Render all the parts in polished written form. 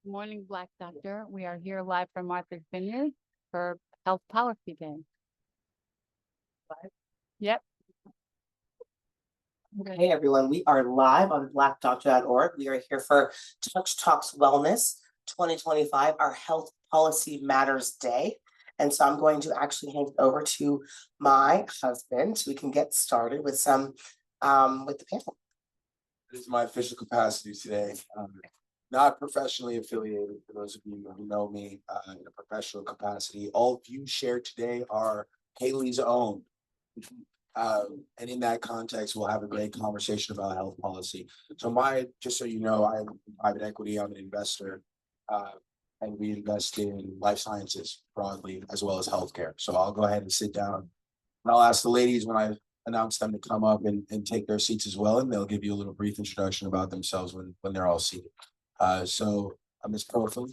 Morning, Black Doctor. We are here live from Martha's Vineyard for Health Policy Day. Yep. Hey everyone, we are live on blackdoctor.org. We are here for Touch Talks Wellness 2025, our Health Policy Matters Day. And so I'm going to actually hand it over to my husband so we can get started with some with the panel. This is my official capacity today. Not professionally affiliated, for those of you who know me in a professional capacity. All views shared today are Haley's own. And in that context, we'll have a great conversation about health policy. So just so you know, I'm in private equity, I'm an investor, and we invest in life sciences broadly, as well as healthcare. So I'll go ahead and sit down and I'll ask the ladies when I announce them to come up and take their seats as well, and they'll give you a little brief introduction about themselves when they're all seated. So Ms. Profil,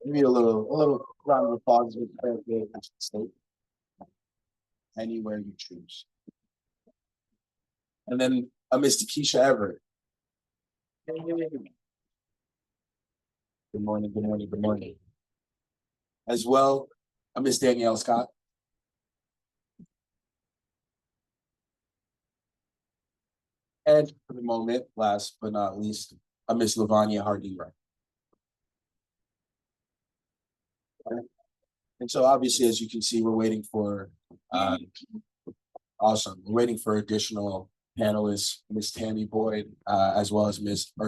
maybe a little round of applause with the state. Anywhere you choose. And then Ms. Keisha Everett. Good morning, good morning, good morning. As well, Ms. Danielle Scott. And for the moment, last but not least, Ms. Lavanya Harding-Wright. And so obviously, as you can see, we're waiting for, awesome. We're waiting for additional panelists, Ms. Tammy Boyd, as well as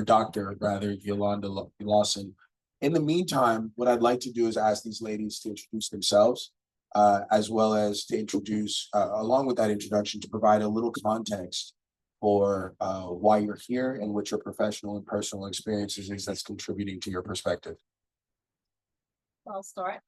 Dr. Yolanda Lawson. In the meantime, what I'd like to do is ask these ladies to introduce themselves, as well as to introduce, along with that introduction, to provide a little context for why you're here and what your professional and personal experiences is that's contributing to your perspective. I'll start.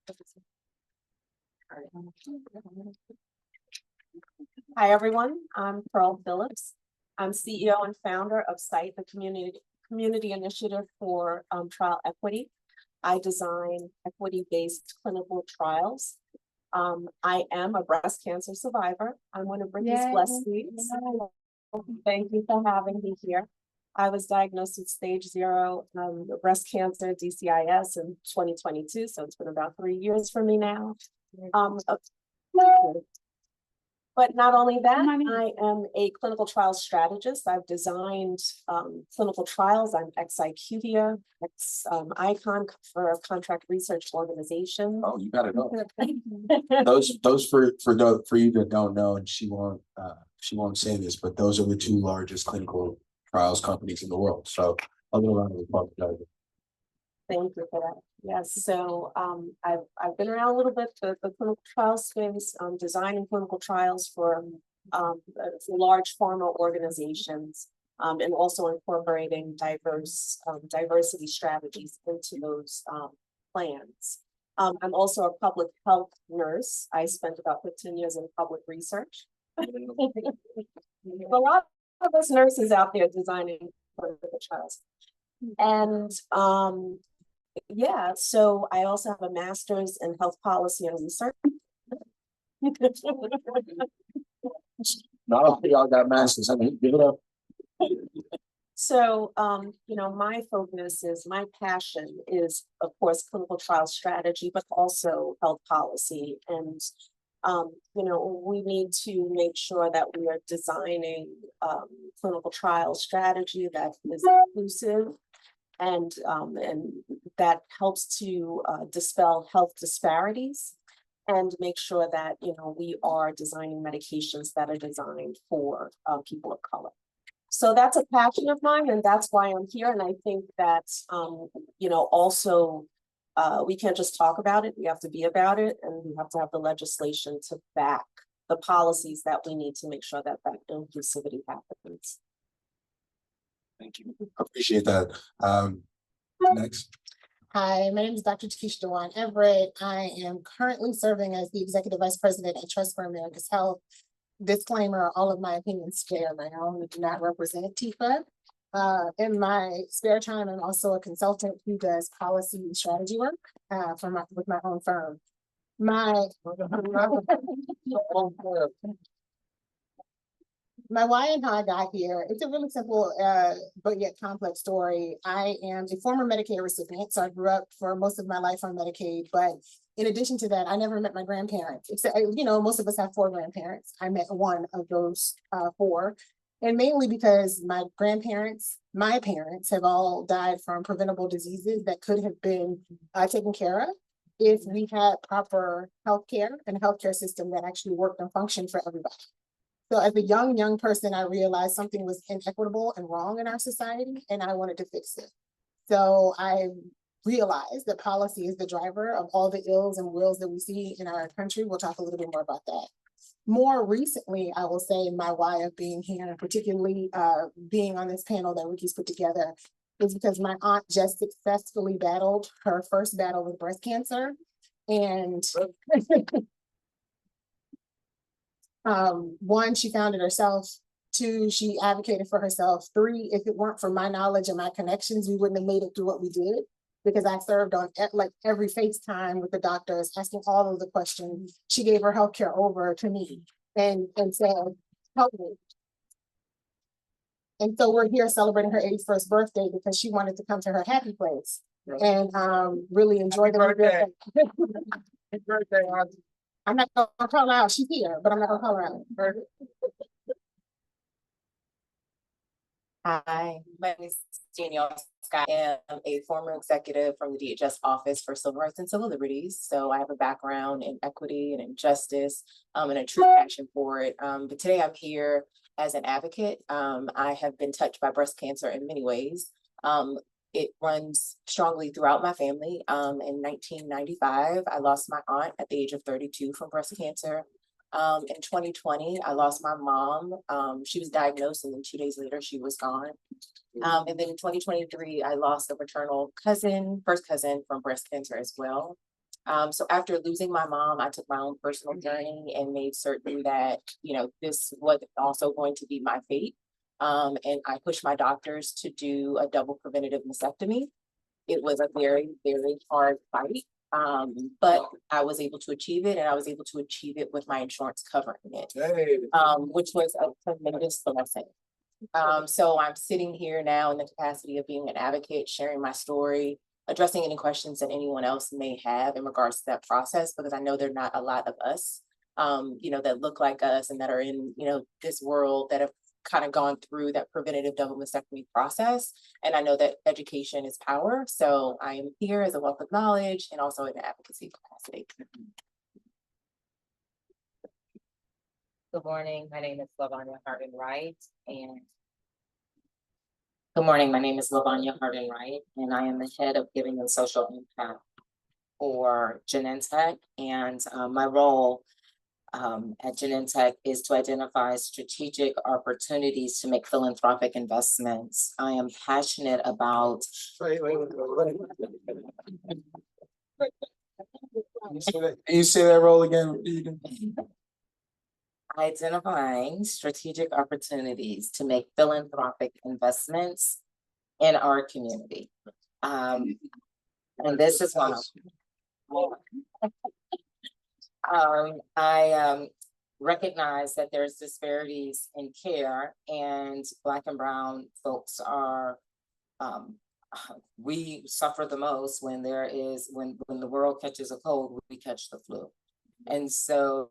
Hi, everyone. I'm Pearl Phillips. I'm CEO and founder of SITE, the community initiative for trial equity. I design equity-based clinical trials. I am a breast cancer survivor. I'm one of Ricky's blessed leads. Thank you for having me here. I was diagnosed with stage 0 breast cancer, DCIS, in 2022. So it's been about 3 years for me now. But not only that, I am a clinical trial strategist. I've designed clinical trials. I'm ex-IQVIA, ex-ICON for a contract research organization. Oh, you gotta know. those for you that don't know, and she won't say this, but those are the 2 largest clinical trials companies in the world. So a little round of applause. Thank you for that. Yes, so I've been around a little bit the clinical trial space, designing clinical trials for large pharma organizations, and also incorporating diversity strategies into those plans. I'm also a public health nurse. I spent about 15 years in public research. A lot of us nurses out there designing clinical trials. And yeah, so I also have a master's in health policy and research. Not all y'all got masters. I mean, give it up. So, you know, my passion is, of course, clinical trial strategy, but also health policy. And, you know, we need to make sure that we are designing clinical trial strategy that is inclusive and that helps to dispel health disparities and make sure that, you know, we are designing medications that are designed for people of color. So that's a passion of mine, and that's why I'm here. And I think that, you know, also we can't just talk about it, we have to be about it, and we have to have the legislation to back the policies that we need to make sure that that inclusivity happens. Thank you. Appreciate that. Next. Hi, my name is Dr. Takesha Dewan Everett. I am currently serving as the Executive Vice President at Trust for America's Health. Disclaimer, all of my opinions today are my own and do not represent TIFA. In my spare time, I'm also a consultant who does policy and strategy work with my own firm. My why and how I got here, it's a really simple but yet complex story. I am a former Medicaid recipient, so I grew up for most of my life on Medicaid, but in addition to that, I never met my grandparents. Except, most of us have 4 grandparents. I met one of those 4. And mainly because my grandparents, my parents have all died from preventable diseases that could have been taken care of if we had proper healthcare and a healthcare system that actually worked and functioned for everybody. So as a young person, I realized something was inequitable and wrong in our society, and I wanted to fix it. So I realized that policy is the driver of all the ills and wills that we see in our country. We'll talk a little bit more about that. More recently, I will say my why of being here, and particularly being on this panel that Ricky's put together, is because my aunt just successfully battled her first battle with breast cancer. And 1, she found it herself. 2, she advocated for herself. 3, if it weren't for my knowledge and my connections, we wouldn't have made it through what we did, because I served on like every FaceTime with the doctors, asking all of the questions. She gave her healthcare over to me and said, help me. And so we're here celebrating her 81st birthday because she wanted to come to her happy place and really enjoy the birthday. Happy birthday, Auntie. I'm not gonna call her out. She's here, but I'm not gonna call her out. Hi, my name is Danielle Scott. I am a former executive from the DHS Office for Civil Rights and Civil Liberties. So I have a background in equity and in justice and a true passion for it. But today I'm here as an advocate. I have been touched by breast cancer in many ways. It runs strongly throughout my family. In 1995, I lost my aunt at the age of 32 from breast cancer. In 2020, I lost my mom. She was diagnosed and then 2 days later, she was gone. And then in 2023, I lost a maternal cousin, first cousin from breast cancer as well. So after losing my mom, I took my own personal journey and made certain that, this was also going to be my fate. And I pushed my doctors to do a double preventative mastectomy. It was a very, very hard fight. But I was able to achieve it, and I was able to achieve it with my insurance covering it, which was a tremendous blessing. So I'm sitting here now in the capacity of being an advocate, sharing my story, addressing any questions that anyone else may have in regards to that process, because I know there are not a lot of us, that look like us and that are in, this world that have kind of gone through that preventative double mastectomy process. And I know that education is power. So I am here as a wealth of knowledge and also in an advocacy capacity. Good morning. My name is Lavanya Hardin Wright. And good morning. My name is Lavanya Hardin Wright, and I am the head of Giving and Social Impact for Genentech. And my role at Genentech is to identify strategic opportunities to make philanthropic investments. I am passionate about. Can you say that role again? Identifying strategic opportunities to make philanthropic investments in our community. And this is one. I recognize that there's disparities in care, and Black and Brown folks are, we suffer the most when when the world catches a cold, we catch the flu. And so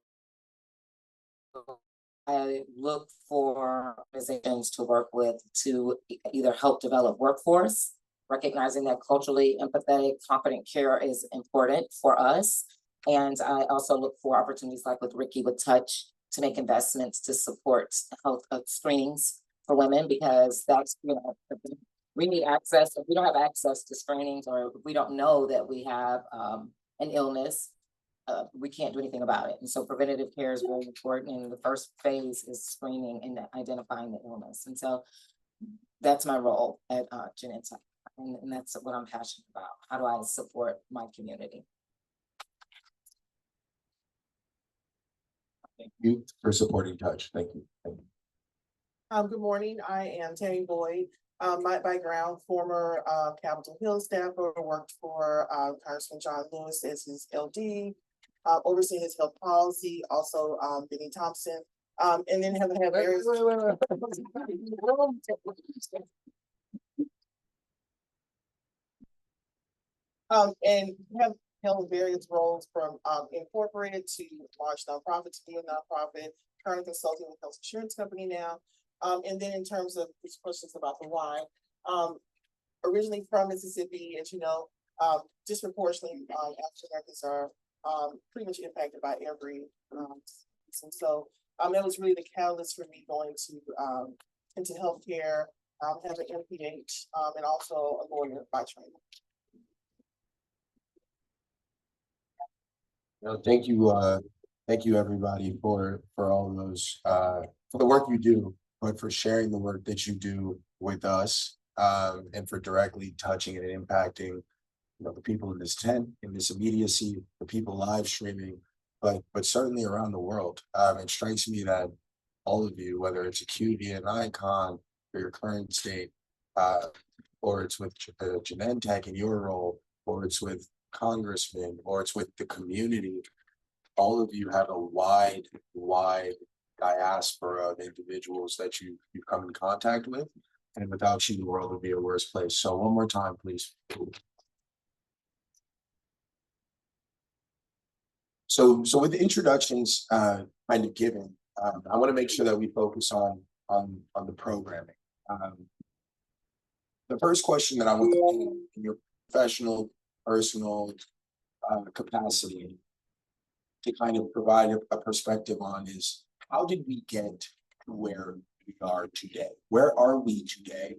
I look for organizations to work with to either help develop workforce, recognizing that culturally empathetic, competent care is important for us. And I also look for opportunities like with Ricky with Touch to make investments to support health screenings for women, because that's, we need access. If we don't have access to screenings, or if we don't know that we have an illness, we can't do anything about it. And so preventative care is very important. And the first phase is screening and identifying the illness. And so that's my role at Genentech. And that's what I'm passionate about. How do I support my community? Thank you for supporting Touch. Thank you. Thank you. Good morning. I am Tammy Boyd. My background, former Capitol Hill staffer, worked for Congressman John Lewis as his LD, overseeing his health policy. Also, Benny Thompson And then have various. And have held various roles from incorporated to large nonprofit to be a nonprofit, currently consulting with health insurance company now. And then in terms of these questions about the why, originally from Mississippi, as you know, disproportionately African Americans are pretty much impacted by every and so that was really the catalyst for me going to into healthcare, have an MPH, and also a lawyer by training. No, thank you everybody for all of those, for the work you do, but for sharing the work that you do with us, and for directly touching and impacting, you know, the people in this tent, in this immediacy, the people live streaming, but certainly around the world. It strikes me that all of you, whether it's a QV, an icon, or your current state, or it's with Genentech in your role, or it's with congressmen, or it's with the community, all of you have a wide diaspora of individuals that you come in contact with, and without you the world would be a worse place. So one more time, please. So with the introductions kind of given, I want to make sure that we focus on the programming. The first question that I want to in your professional, personal capacity to kind of provide a perspective on is, how did we get to where we are today? Where are we today?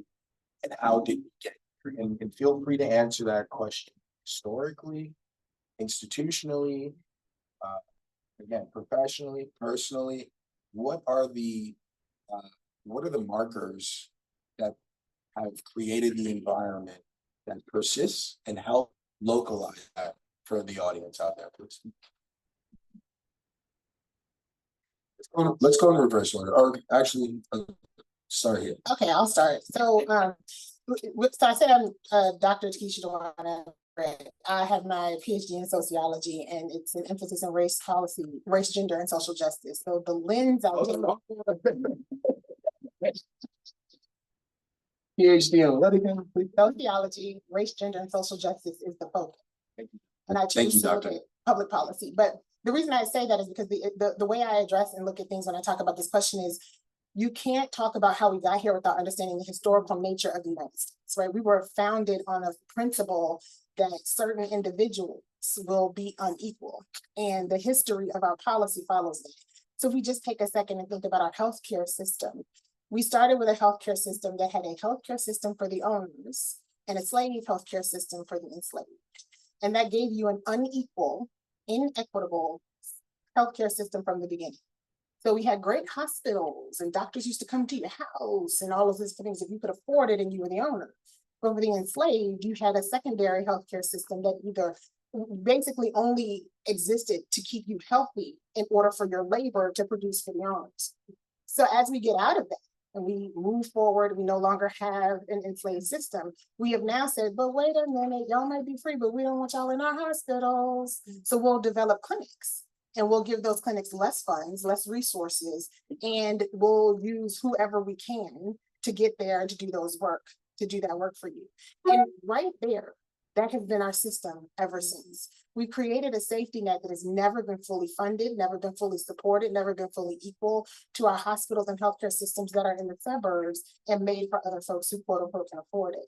And how did we get here? And feel free to answer that question historically, institutionally, again, professionally, personally. What are the markers that have created the environment that persists, and help localize that for the audience out there, please? Let's go in reverse order, or actually start here. Okay, I'll start. So, so I said I'm Dr. Takesha Dewan. I have my PhD in sociology, and it's an emphasis in race policy, race, gender, and social justice. So the lens I PhD in what again? sociology, race, gender, and social justice is the focus. And I Thank choose you, to look Doctor. at public policy. But the reason I say that is because the way I address and look at things when I talk about this question is, you can't talk about how we got here without understanding the historical nature of the United States, right? We were founded on a principle that certain individuals will be unequal, and the history of our policy follows that. So if we just take a second and think about our healthcare system, we started with a healthcare system that had a healthcare system for the owners and a slave healthcare system for the enslaved. And that gave you an unequal, inequitable healthcare system from the beginning. So we had great hospitals, and doctors used to come to your house and all of these things if you could afford it and you were the owner. But for the enslaved, you had a secondary healthcare system that either basically only existed to keep you healthy in order for your labor to produce for the owners. So as we get out of that and we move forward, we no longer have an enslaved system. We have now said, but wait a minute, y'all might be free, but we don't want y'all in our hospitals. So we'll develop clinics. And we'll give those clinics less funds, less resources, and we'll use whoever we can to get there and to do that work for you. And right there, that has been our system ever since. We created a safety net that has never been fully funded, never been fully supported, never been fully equal to our hospitals and healthcare systems that are in the suburbs and made for other folks who quote unquote can afford it.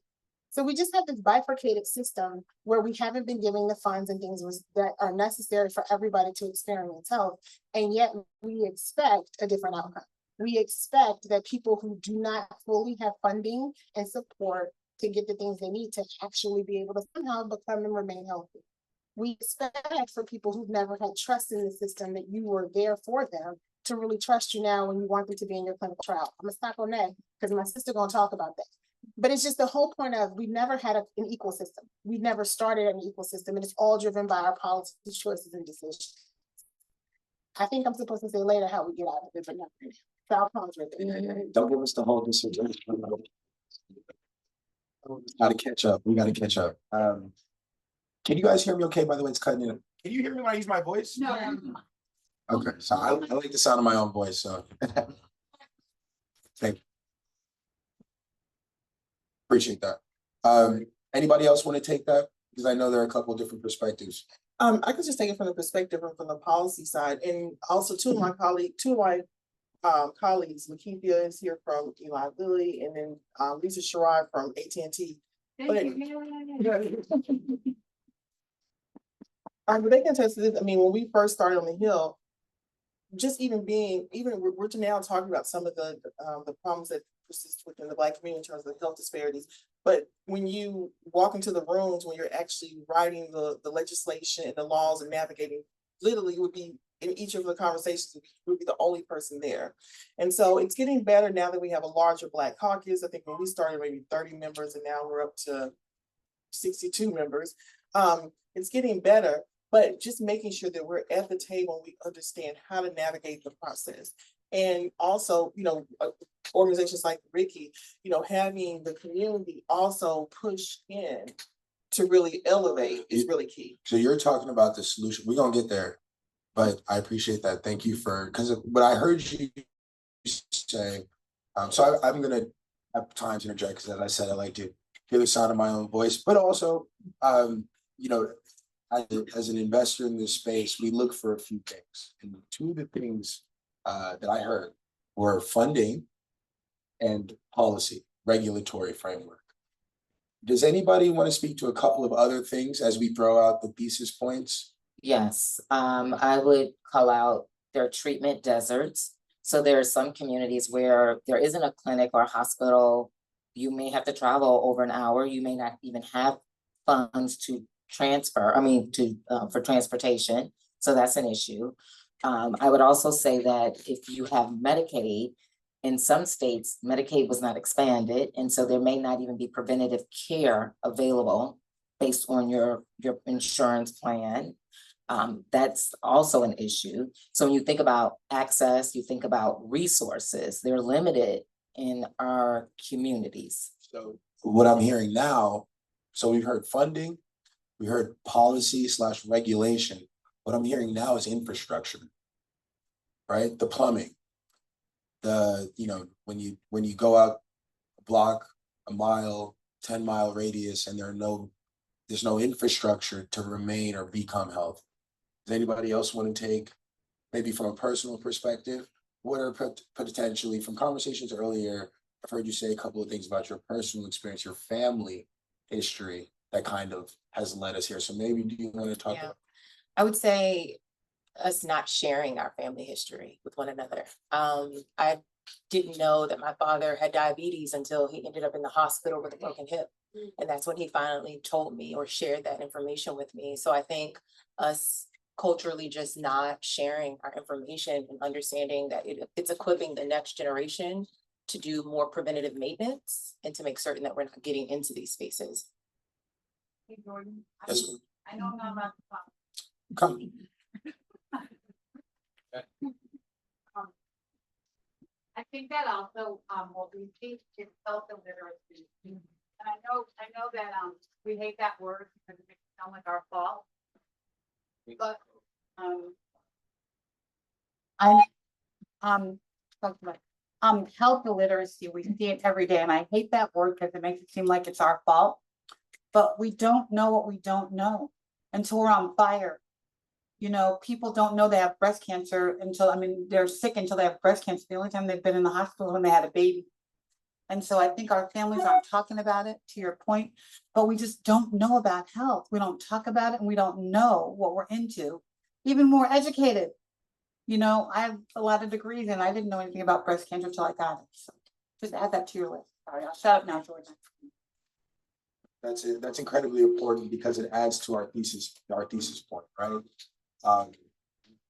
So we just have this bifurcated system where we haven't been giving the funds and things that are necessary for everybody to experience health. And yet we expect a different outcome. We expect that people who do not fully have funding and support to get the things they need to actually be able to somehow become and remain healthy. We expect for people who've never had trust in the system that you were there for them to really trust you now when you want them to be in your clinical trial. I'm gonna stop on that because my sister gonna talk about that. But it's just the whole point of, we've never had an equal system. We never started an equal system, and it's all driven by our policy choices and decisions. I think I'm supposed to say later how we get out of it, but not right now. So I'll pause right there. Don't give us the whole dissertation. Gotta catch up. We gotta catch up. Can you guys hear me okay? By the way, it's cutting in. Can you hear me when I use my voice? No. Okay, so I like the sound of my own voice, so. Thank you. Appreciate that. Anybody else want to take that? Because I know there are a couple of different perspectives. I could just take it from the perspective and from the policy side, and also two of my colleagues, Makithia is here from Eli Lilly, and then Lisa Sherrod from AT&T. But they can attest to this. I mean, when we first started on the Hill, just we're now talking about some of the problems that persist within the Black community in terms of health disparities. But when you walk into the rooms, when you're actually writing the legislation and the laws and navigating, literally would be in each of the conversations, would be the only person there. And so it's getting better now that we have a larger Black caucus. I think when we started, maybe 30 members, and now we're up to 62 members. It's getting better, but just making sure that we're at the table and we understand how to navigate the process. And also, organizations like Ricky, having the community also push in to really elevate is really key. So you're talking about the solution. We're gonna get there, but I appreciate that. Thank you because what I heard you say, so I'm gonna have time to interject because as I said, I like to hear the sound of my own voice, but also, as an investor in this space, we look for a few things. And two of the things that I heard were funding and policy, regulatory framework. Does anybody want to speak to a couple of other things as we throw out the thesis points? Yes, I would call out their treatment deserts. So there are some communities where there isn't a clinic or a hospital. You may have to travel over an hour. You may not even have funds to for transportation. So that's an issue. I would also say that if you have Medicaid, in some states, Medicaid was not expanded. And so there may not even be preventative care available based on your insurance plan. That's also an issue. So when you think about access, you think about resources, they're limited in our communities. So what I'm hearing now, so we've heard funding, we heard policy/regulation. What I'm hearing now is infrastructure, right? The plumbing, when you go out a block, a mile, 10-mile radius, and there's no infrastructure to remain or become healthy. Does anybody else want to take, maybe from a personal perspective, what are potentially from conversations earlier? I've heard you say a couple of things about your personal experience, your family history that kind of has led us here. So maybe do you want to talk about? I would say us not sharing our family history with one another. I didn't know that my father had diabetes until he ended up in the hospital with a broken hip. And that's when he finally told me or shared that information with me. So I think us culturally just not sharing our information and understanding that it's equipping the next generation to do more preventative maintenance and to make certain that we're not getting into these spaces. Hey, Jordan. Yes. I know I'm not. Come. I think that also, what we teach is health and literacy. And I know that, we hate that word because it makes it sound like our fault. But, health illiteracy, we see it every day, and I hate that word because it makes it seem like it's our fault. But we don't know what we don't know until we're on fire. People don't know they have breast cancer they're sick until they have breast cancer. The only time they've been in the hospital when they had a baby. And so I think our families aren't talking about it, to your point, but we just don't know about health. We don't talk about it and we don't know what we're into. Even more educated. I have a lot of degrees and I didn't know anything about breast cancer until I got it. So just add that to your list. Sorry, I'll shut up now, Jordan. That's it. That's incredibly important because it adds to our thesis point, right?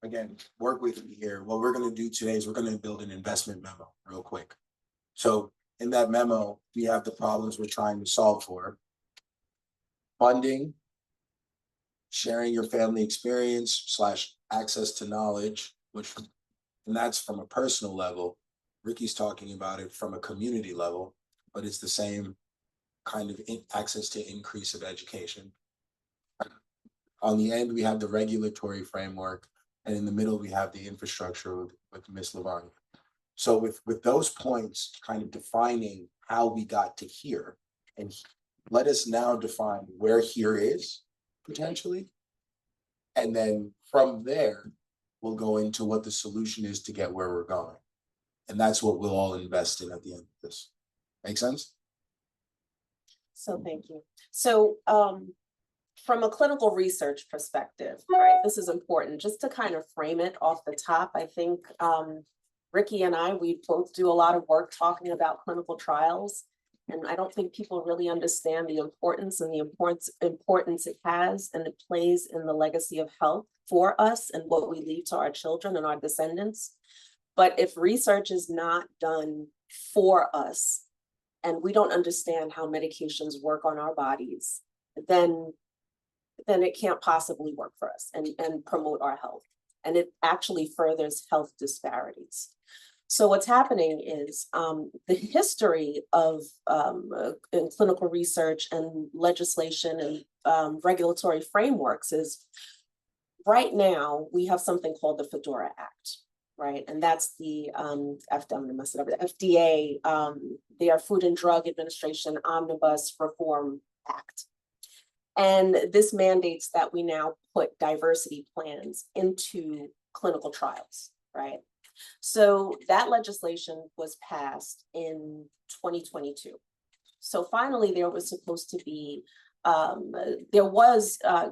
Again, work with me here. What we're going to do today is we're going to build an investment memo real quick. So in that memo, we have the problems we're trying to solve for. Funding, sharing your family experience / access to knowledge, and that's from a personal level. Ricky's talking about it from a community level, but it's the same kind of access to increase of education. On the end, we have the regulatory framework. And in the middle, we have the infrastructure with Ms. Lavanya. So with those points kind of defining how we got to here, and let us now define where here is potentially. And then from there, we'll go into what the solution is to get where we're going. And that's what we'll all invest in at the end of this. Make sense? So thank you. So from a clinical research perspective, right, this is important, just to kind of frame it off the top. I think Ricky and I, we both do a lot of work talking about clinical trials. And I don't think people really understand the importance and the importance it has and it plays in the legacy of health for us and what we leave to our children and our descendants. But if research is not done for us and we don't understand how medications work on our bodies, then it can't possibly work for us and promote our health. And it actually furthers health disparities. So what's happening is the history of in clinical research and legislation and regulatory frameworks is right now we have something called the FDORA Act, right? And that's the FDA, their Food and Drug Administration Omnibus Reform Act. And this mandates that we now put diversity plans into clinical trials, right? So that legislation was passed in 2022. So finally, there was supposed to be,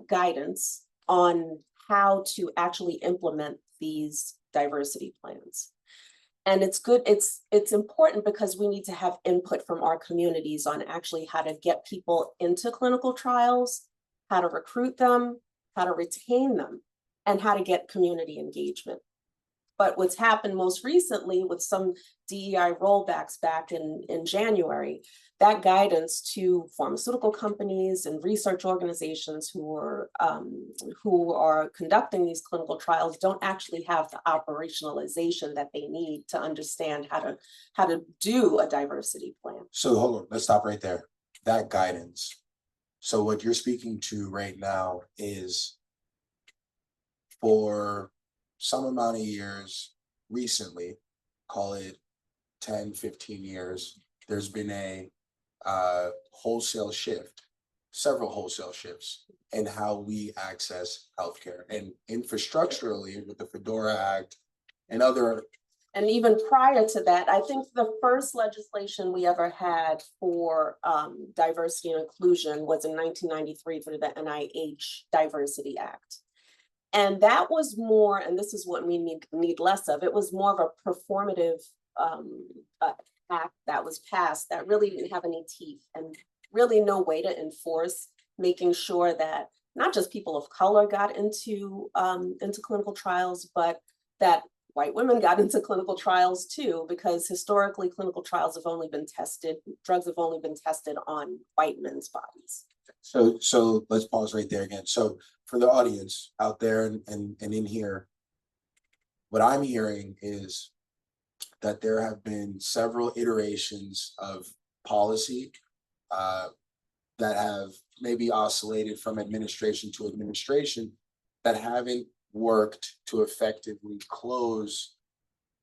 guidance on how to actually implement these diversity plans. And it's good, it's important because we need to have input from our communities on actually how to get people into clinical trials, how to recruit them, how to retain them, and how to get community engagement. But what's happened most recently with some DEI rollbacks back in January, that guidance to pharmaceutical companies and research organizations who are conducting these clinical trials don't actually have the operationalization that they need to understand how to do a diversity plan. So hold on, let's stop right there. That guidance. So what you're speaking to right now is for some amount of years recently, call it 10, 15 years, there's been a wholesale shift, several wholesale shifts in how we access healthcare, and infrastructurally with the FDORA Act and other. And even prior to that, I think the first legislation we ever had for diversity and inclusion was in 1993 through the NIH Diversity Act. And that was more, and this is what we need less of, it was more of a performative act that was passed that really didn't have any teeth and really no way to enforce making sure that not just people of color got into clinical trials, but that white women got into clinical trials too, because historically clinical trials have only been tested, drugs have only been tested on white men's bodies. So let's pause right there again. So for the audience out there and in here, what I'm hearing is that there have been several iterations of policy that have maybe oscillated from administration to administration that haven't worked to effectively close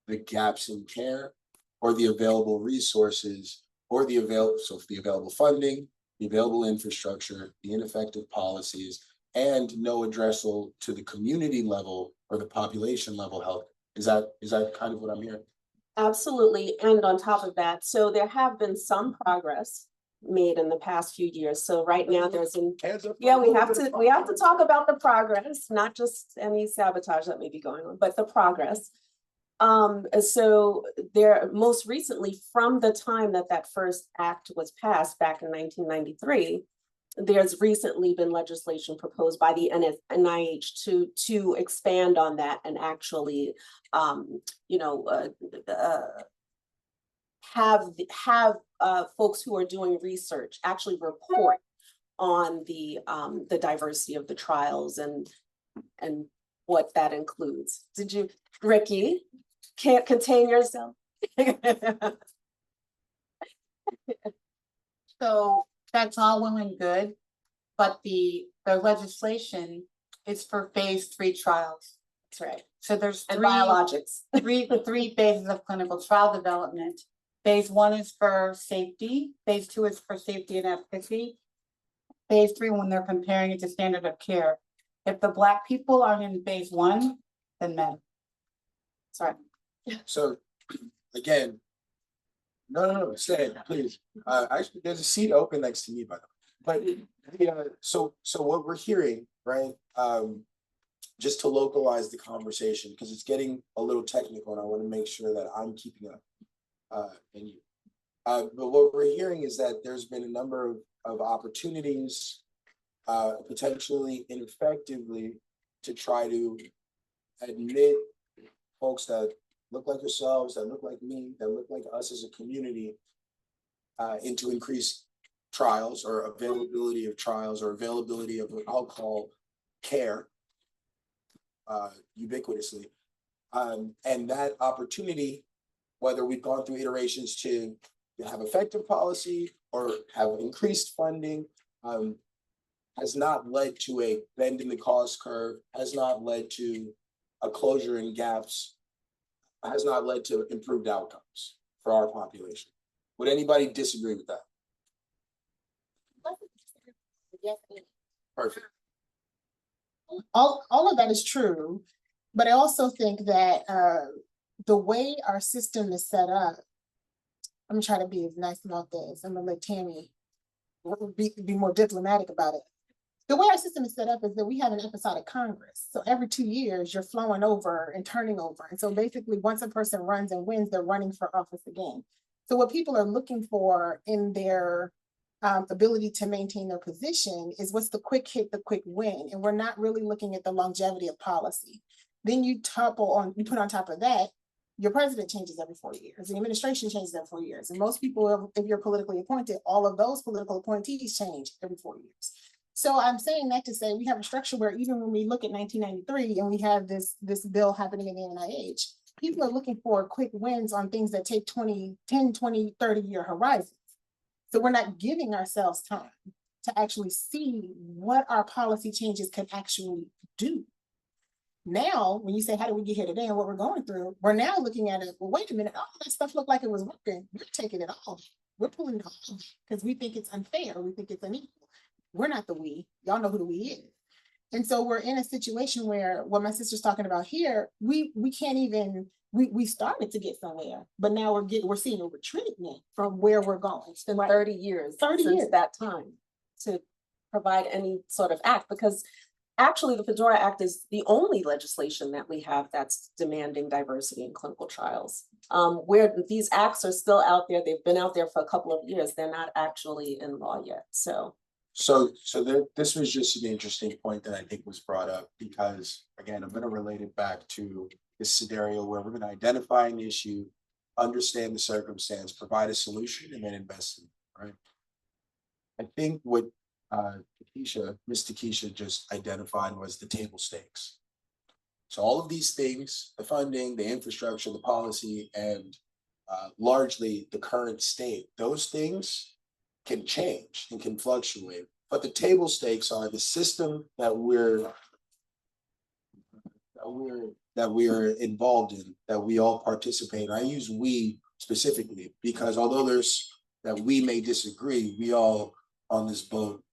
the gaps in care or the available resources or the available funding, the available infrastructure, the ineffective policies, and no addressal to the community level or the population level health. Is that kind of what I'm hearing? Absolutely. And on top of that, so there have been some progress made in the past few years. So right now there's we have to talk about the progress, not just any sabotage that may be going on, but the progress. So there, most recently, from the time that first act was passed back in 1993, there's recently been legislation proposed by the NIH to expand on that and actually, have folks who are doing research actually report on the diversity of the trials and what that includes. Did you, Ricky? Can't contain yourself. So that's all well and good, but the legislation is for phase 3 trials. That's right. So there's And three, biologics. three phases of clinical trial development. Phase 1 is for safety, phase 2 is for safety and efficacy. Phase 3, when they're comparing it to standard of care. If the Black people are in phase 1, then men. Sorry. So, again. No, stay, please. Actually, there's a seat open next to me, by the way. But, yeah, so what we're hearing, right? Just to localize the conversation, because it's getting a little technical and I want to make sure that I'm keeping up. And you. But what we're hearing is that there's been a number of opportunities, potentially ineffectively, to try to admit folks that look like yourselves, that look like me, that look like us as a community, into increased trials or availability of trials or availability of what I'll call care, ubiquitously. And that opportunity, whether we've gone through iterations to have effective policy or have increased funding, has not led to a bend in the cost curve, has not led to a closure in gaps, has not led to improved outcomes for our population. Would anybody disagree with that? Yes. Perfect. All of that is true, but I also think that the way our system is set up, I'm gonna try to be as nice about this. I'm gonna let Tammy be more diplomatic about it. The way our system is set up is that we have an episodic Congress. So every 2 years, you're flowing over and turning over. And so basically, once a person runs and wins, they're running for office again. So what people are looking for in their ability to maintain their position is what's the quick hit, the quick win. And we're not really looking at the longevity of policy. Then you put on top of that, your president changes every 4 years, the administration changes every 4 years. And most people, if you're politically appointed, all of those political appointees change every 4 years. So I'm saying that to say we have a structure where even when we look at 1993 and we have this bill happening in the NIH, people are looking for quick wins on things that take 10, 20, 30-year horizons. So we're not giving ourselves time to actually see what our policy changes can actually do. Now, when you say, how do we get here today and what we're going through, we're now looking at it, well, wait a minute, all that stuff looked like it was working. We're taking it off. We're pulling it off because we think it's unfair. We think it's unequal. We're not the we. Y'all know who the we is. And so we're in a situation where what my sister's talking about here, we can't even, we started to get somewhere, but now we're seeing a retreatment from where we're going. It's been 30 years 30 since years. that time to provide any sort of act, because actually the Fedora Act is the only legislation that we have that's demanding diversity in clinical trials. Where these acts are still out there, they've been out there for a couple of years, they're not actually in law yet, So This was just an interesting point that I think was brought up because, again, I'm going to relate it back to this scenario where we're going to identify an issue, understand the circumstance, provide a solution, and then invest in it, right? I think what Miss Takesha just identified was the table stakes. So all of these things, the funding, the infrastructure, the policy, and largely the current state, those things can change and can fluctuate, but the table stakes are the system that we're involved in, that we all participate. I use we specifically because although that we may disagree, we all on this boat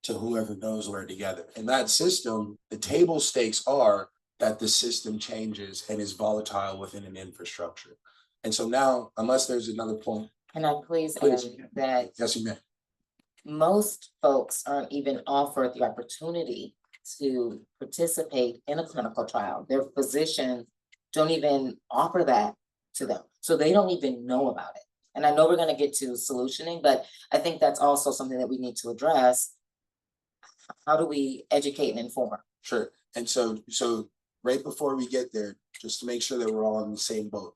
to whoever knows where together. And that system, the table stakes are that the system changes and is volatile within an infrastructure. And so now, unless there's another point. Can I please Please. add that Yes, you may. most folks aren't even offered the opportunity to participate in a clinical trial. Their physicians don't even offer that to them. So they don't even know about it. And I know we're going to get to solutioning, but I think that's also something that we need to address. How do we educate and inform? Sure. And so right before we get there, just to make sure that we're all on the same boat,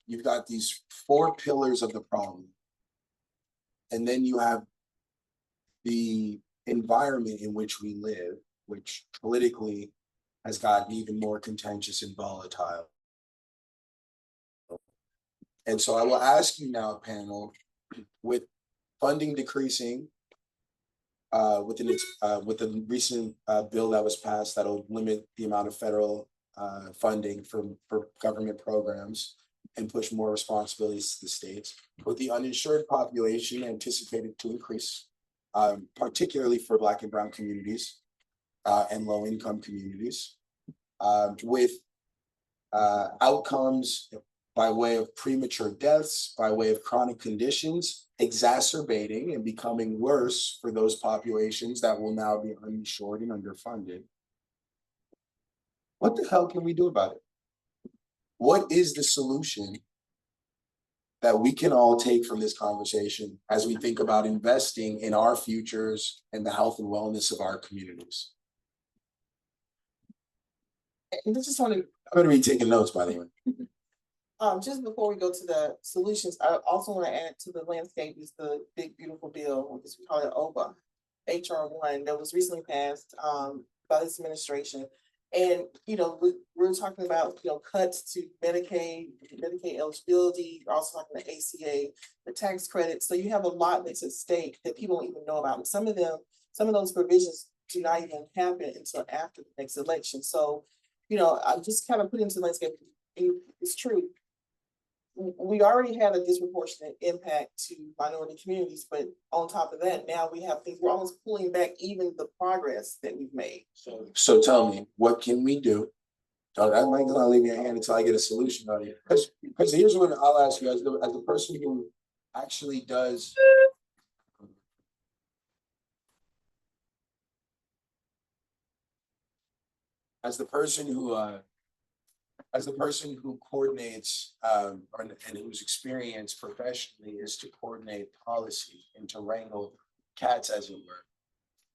you've got these 4 pillars of the problem. And then you have the environment in which we live, which politically has gotten even more contentious and volatile. And so I will ask you now, panel, with funding decreasing, with the recent bill that was passed that'll limit the amount of federal funding for government programs and push more responsibilities to the states, with the uninsured population anticipated to increase, particularly for Black and Brown communities and low-income communities, with outcomes by way of premature deaths, by way of chronic conditions, exacerbating and becoming worse for those populations that will now be uninsured and underfunded. What the hell can we do about it? What is the solution that we can all take from this conversation as we think about investing in our futures and the health and wellness of our communities? And I just want to I'm gonna be taking notes, by the way. just before we go to the solutions, I also want to add to the landscape is the big beautiful bill, as we call it OBA, HR1, that was recently passed by this administration. And we're talking about cuts to Medicaid eligibility, also talking to ACA, the tax credit. So you have a lot that's at stake that people don't even know about. And some of those provisions do not even happen until after the next election. So I'm just kind of putting into the landscape. It's true. We already had a disproportionate impact to minority communities, but on top of that, now we have things, we're almost pulling back even the progress that we've made. So tell me, what can we do? I'm not gonna leave your hand until I get a solution on it. Because here's what I'll ask you, as the person who actually does. As the person who coordinates and whose experience professionally is to coordinate policy and to wrangle cats, as it were,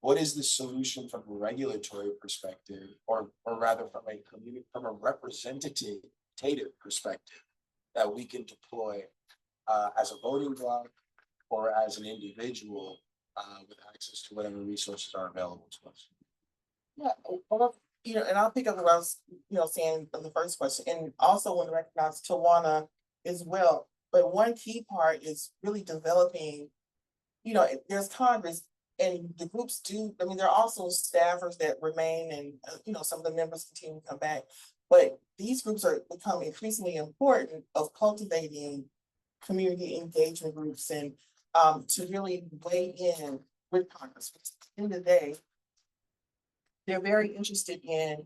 what is the solution from a regulatory perspective, or rather from a representative perspective, that we can deploy as a voting bloc or as an individual with access to whatever resources are available to us? Yeah, well, and I'll pick up what I was, saying in the first question, and also want to recognize Tawana as well. But one key part is really developing, there's Congress and the groups there are also staffers that remain and, some of the members continue to come back. But these groups are becoming increasingly important of cultivating community engagement groups and to really weigh in with Congress. At the end of the day, they're very interested in,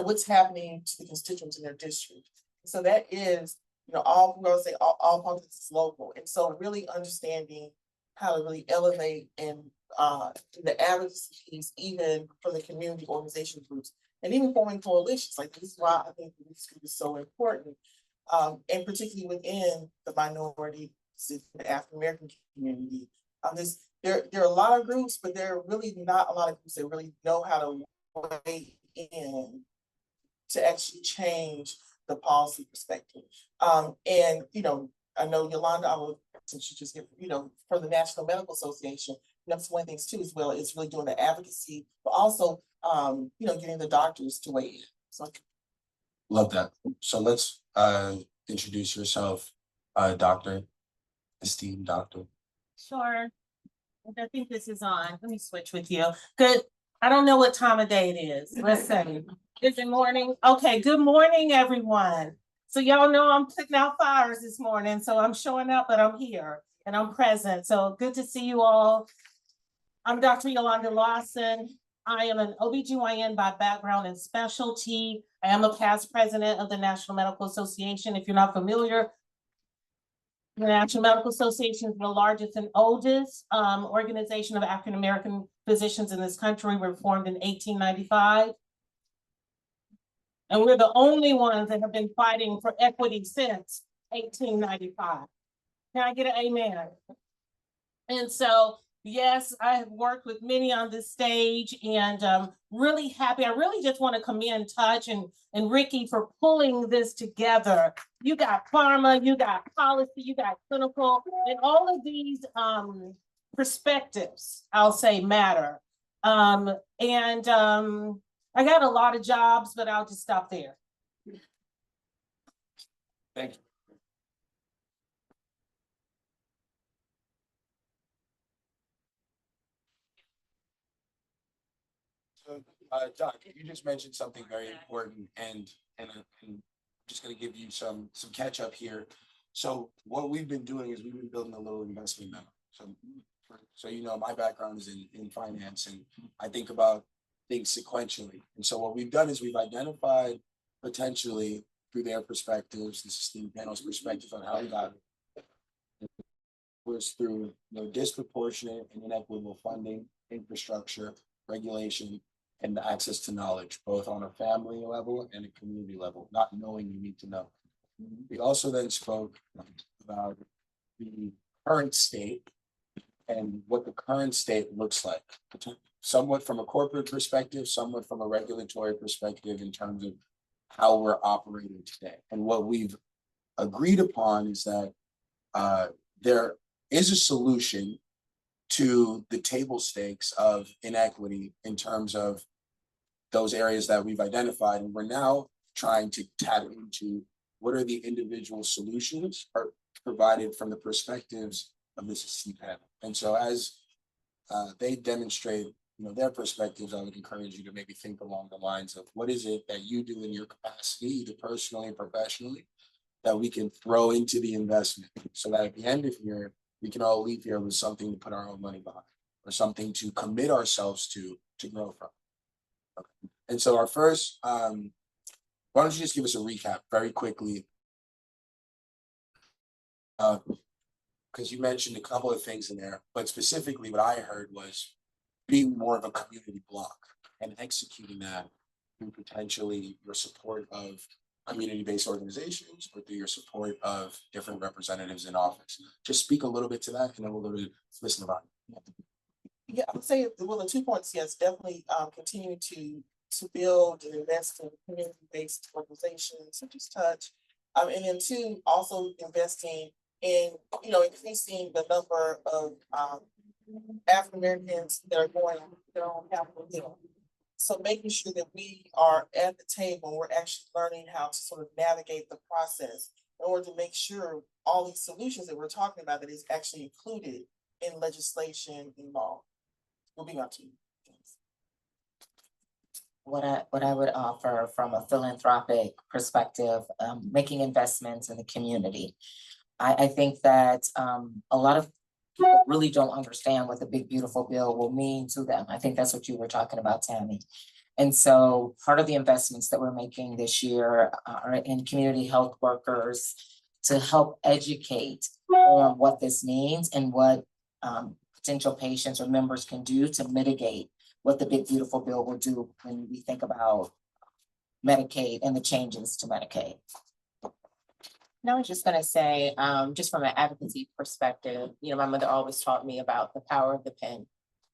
what's happening to the constituents in their district. So that is, all politics is local. And so really understanding how to really elevate and the advocacy piece, even from the community organization groups, and even forming coalitions. Like, this is why I think this group is so important. And particularly within the minority, the African American community. There are a lot of groups, but there are really not a lot of groups that really know how to weigh in to actually change the policy perspective. And I know Yolanda, since you just get, for the National Medical Association, that's one of the things too, as well, is really doing the advocacy, but also, getting the doctors to weigh in. So. Love that. So let's introduce yourself, doctor, esteemed doctor. Sure. I think this is on. Let me switch with you. Good. I don't know what time of day it is. Let's see. Is it morning? Okay. Good morning, everyone. So y'all know I'm putting out fires this morning. So I'm showing up, but I'm here and I'm present. So good to see you all. I'm Dr. Yolanda Lawson. I am an OBGYN by background and specialty. I am a past president of the National Medical Association. If you're not familiar, the National Medical Association is the largest and oldest organization of African-American physicians in this country. We were formed in 1895. And we're the only ones that have been fighting for equity since 1895. Can I get an amen? And so, yes, I have worked with many on this stage and really happy. I really just want to commend Touch and Ricky for pulling this together. You got pharma, you got policy, you got clinical, and all of these perspectives, I'll say, matter. I got a lot of jobs, but I'll just stop there. Thank you. So, Doc, you just mentioned something very important and just gonna give you some catch up here. So what we've been doing is we've been building a little investment memo. So you know, my background is in finance and I think about things sequentially. And so what we've done is we've identified potentially through their perspectives, the esteemed panel's perspective on how we got was through, you know, disproportionate and inequitable funding, infrastructure, regulation, and the access to knowledge, both on a family level and a community level, not knowing you need to know. We also then spoke about the current state and what the current state looks like, somewhat from a corporate perspective, somewhat from a regulatory perspective in terms of how we're operating today. And what we've agreed upon is that there is a solution to the table stakes of inequity in terms of those areas that we've identified. And we're now trying to tap into what are the individual solutions are provided from the perspectives of this esteemed panel. And so as they demonstrate, you know, their perspectives, I would encourage you to maybe think along the lines of what is it that you do in your capacity, either personally and professionally, that we can throw into the investment so that at the end of here, we can all leave here with something to put our own money behind or something to commit ourselves to grow from. Okay. And so our first, why don't you just give us a recap very quickly? Because you mentioned a couple of things in there, but specifically what I heard was being more of a community block and executing that through potentially your support of community-based organizations or through your support of different representatives in office. Just speak a little bit to that and then we'll go to listen about it. Yeah, I would say, well, the 2 points, yes, definitely continue to build and invest in community-based organizations such as Touch. And then 2, also investing in, you know, increasing the number of African Americans that are going their own Capitol Hill. So making sure that we are at the table, we're actually learning how to sort of navigate the process in order to make sure all these solutions that we're talking about that is actually included in legislation and law. Moving on to you. What I would offer from a philanthropic perspective, making investments in the community. I think that a lot of people really don't understand what the big beautiful bill will mean to them. I think that's what you were talking about, Tammy. And so part of the investments that we're making this year are in community health workers to help educate on what this means and what potential patients or members can do to mitigate what the big beautiful bill will do when we think about Medicaid and the changes to Medicaid. And I was just gonna say, just from an advocacy perspective, you know, my mother always taught me about the power of the pen.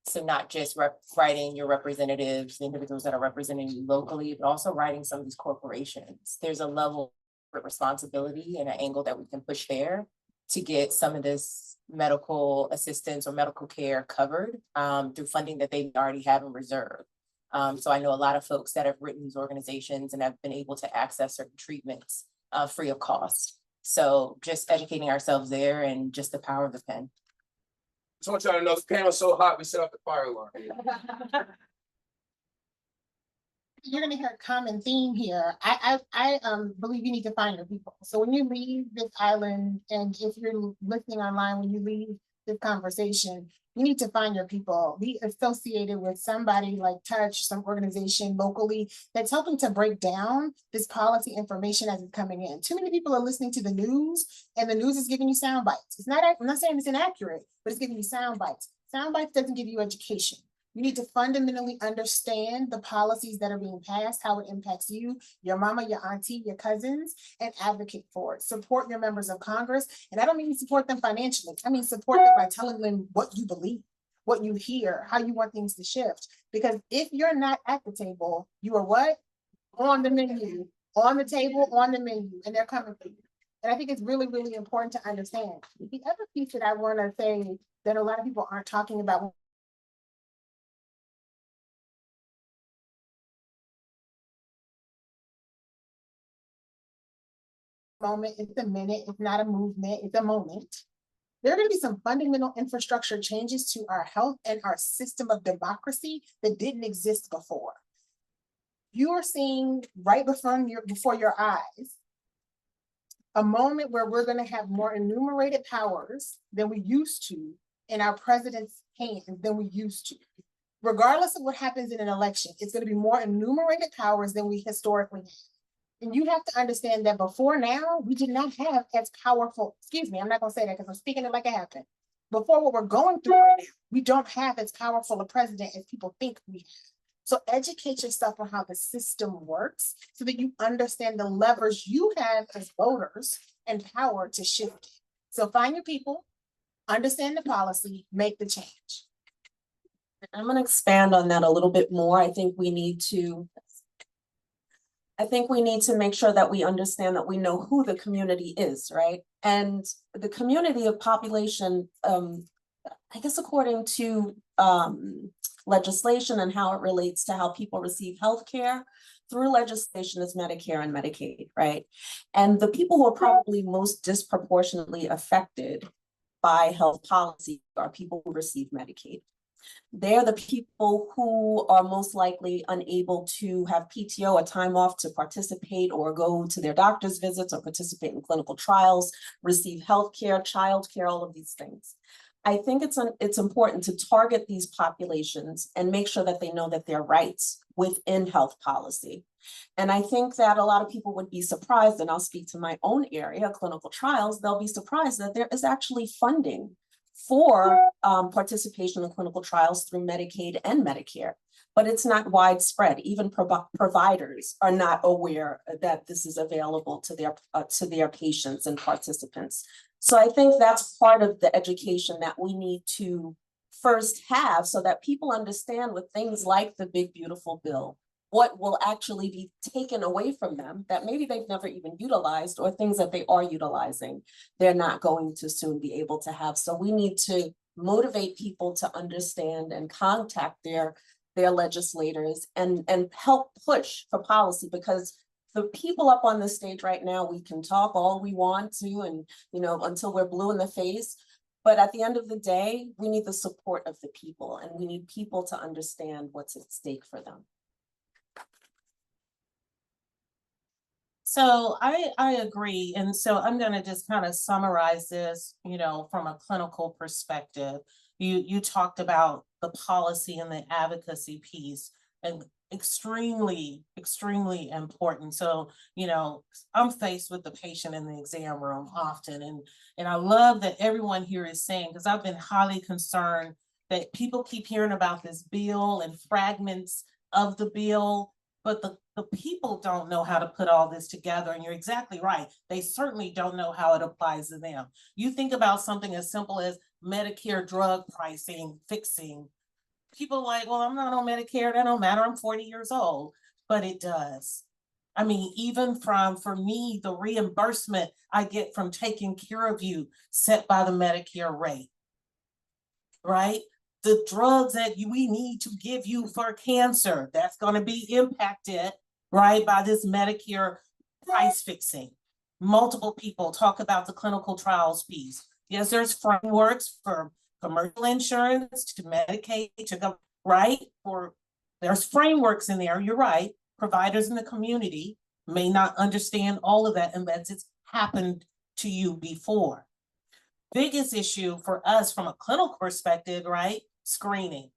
So not just writing your representatives, the individuals that are representing you locally, but also writing some of these corporations. There's a level of responsibility and an angle that we can push there to get some of this medical assistance or medical care covered through funding that they already have in reserve. So I know a lot of folks that have written these organizations and have been able to access certain treatments free of cost. So just educating ourselves there and just the power of the pen. Just want y'all to know the panel's so hot, we set up the fire alarm. You're gonna hear a common theme here. I believe you need to find your people. So when you leave this island, and if you're listening online, when you leave this conversation, you need to find your people. Be associated with somebody like Touch, some organization locally that's helping to break down this policy information as it's coming in. Too many people are listening to the news, and the news is giving you sound bites. It's not, I'm not saying it's inaccurate, but it's giving you sound bites. Sound bites doesn't give you education. You need to fundamentally understand the policies that are being passed, how it impacts you, your mama, your auntie, your cousins, and advocate for it. Support your members of Congress. And I don't mean support them financially. I mean support them by telling them what you believe, what you hear, how you want things to shift. Because if you're not at the table, you are what? On the menu, on the table, on the menu, and they're coming for you. And I think it's really, really important to understand. The other piece that I want to say that a lot of people aren't talking about moment, it's a minute, it's not a movement, it's a moment. There are gonna be some fundamental infrastructure changes to our health and our system of democracy that didn't exist before. You are seeing right before your eyes a moment where we're gonna have more enumerated powers than we used to in our president's hands than we used to. Regardless of what happens in an election, it's gonna be more enumerated powers than we historically have. And you have to understand that before now, we did not have as powerful, excuse me, I'm not gonna say that because I'm speaking it like it happened. Before what we're going through right now, we don't have as powerful a president as people think we have. So educate yourself on how the system works so that you understand the levers you have as voters and power to shift it. So find your people, understand the policy, make the change. I'm gonna expand on that a little bit more. I think we need to make sure that we understand that we know who the community is, right? And the community of population, I guess according to legislation and how it relates to how people receive healthcare through legislation is Medicare and Medicaid, right? And the people who are probably most disproportionately affected by health policy are people who receive Medicaid. They're the people who are most likely unable to have PTO, a time off to participate or go to their doctor's visits or participate in clinical trials, receive healthcare, childcare, all of these things. I think it's important to target these populations and make sure that they know that their rights within health policy. And I think that a lot of people would be surprised, and I'll speak to my own area, clinical trials, they'll be surprised that there is actually funding for participation in clinical trials through Medicaid and Medicare, but it's not widespread. Even providers are not aware that this is available to their patients and participants. So I think that's part of the education that we need to first have so that people understand with things like the Big Beautiful Bill, what will actually be taken away from them that maybe they've never even utilized, or things that they are utilizing, they're not going to soon be able to have. So we need to motivate people to understand and contact their legislators and help push for policy, because the people up on the stage right now, we can talk all we want to, and until we're blue in the face. But at the end of the day, we need the support of the people, and we need people to understand what's at stake for them. So I agree. And so I'm going to just kind of summarize this, from a clinical perspective. You talked about the policy and the advocacy piece, and extremely, extremely important. So, I'm faced with the patient in the exam room often. And I love that everyone here is saying, because I've been highly concerned that people keep hearing about this bill and fragments of the bill, but the people don't know how to put all this together. And you're exactly right. They certainly don't know how it applies to them. You think about something as simple as Medicare drug pricing, fixing. People are like, well, I'm not on Medicare. That don't matter. I'm 40 years old. But it does. I mean, even for me, the reimbursement I get from taking care of you set by the Medicare rate, right? The drugs that we need to give you for cancer, that's going to be impacted, right, by this Medicare price fixing. Multiple people talk about the clinical trials piece. Yes, there's frameworks for commercial insurance to Medicaid to go, right? There's frameworks in there, you're right. Providers in the community may not understand all of that unless it's happened to you before. Biggest issue for us from a clinical perspective, right? Screening.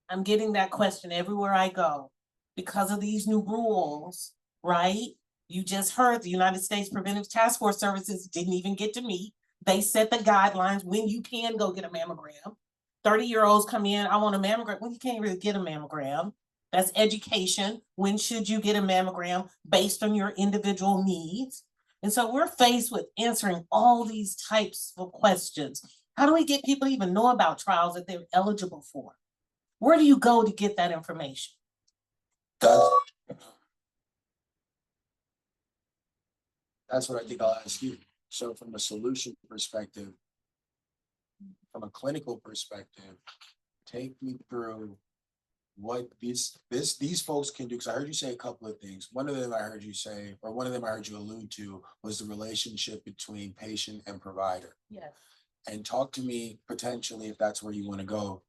I'm getting that question everywhere I go because of these new rules, right? You just heard the United States Preventive Task Force Services didn't even get to meet. They set the guidelines when you can go get a mammogram. 30-year-olds come in, I want a mammogram. Well, you can't really get a mammogram. That's education. When should you get a mammogram based on your individual needs? And so we're faced with answering all these types of questions. How do we get people to even know about trials that they're eligible for? Where do you go to get that information? That's what I think I'll ask you. So from a solution perspective, from a clinical perspective, take me through what these folks can do, because I heard you say a couple of things. One of them I heard you say, or one of them I heard you allude to, was the relationship between patient and provider. Yes. And talk to me potentially, if that's where you want to go.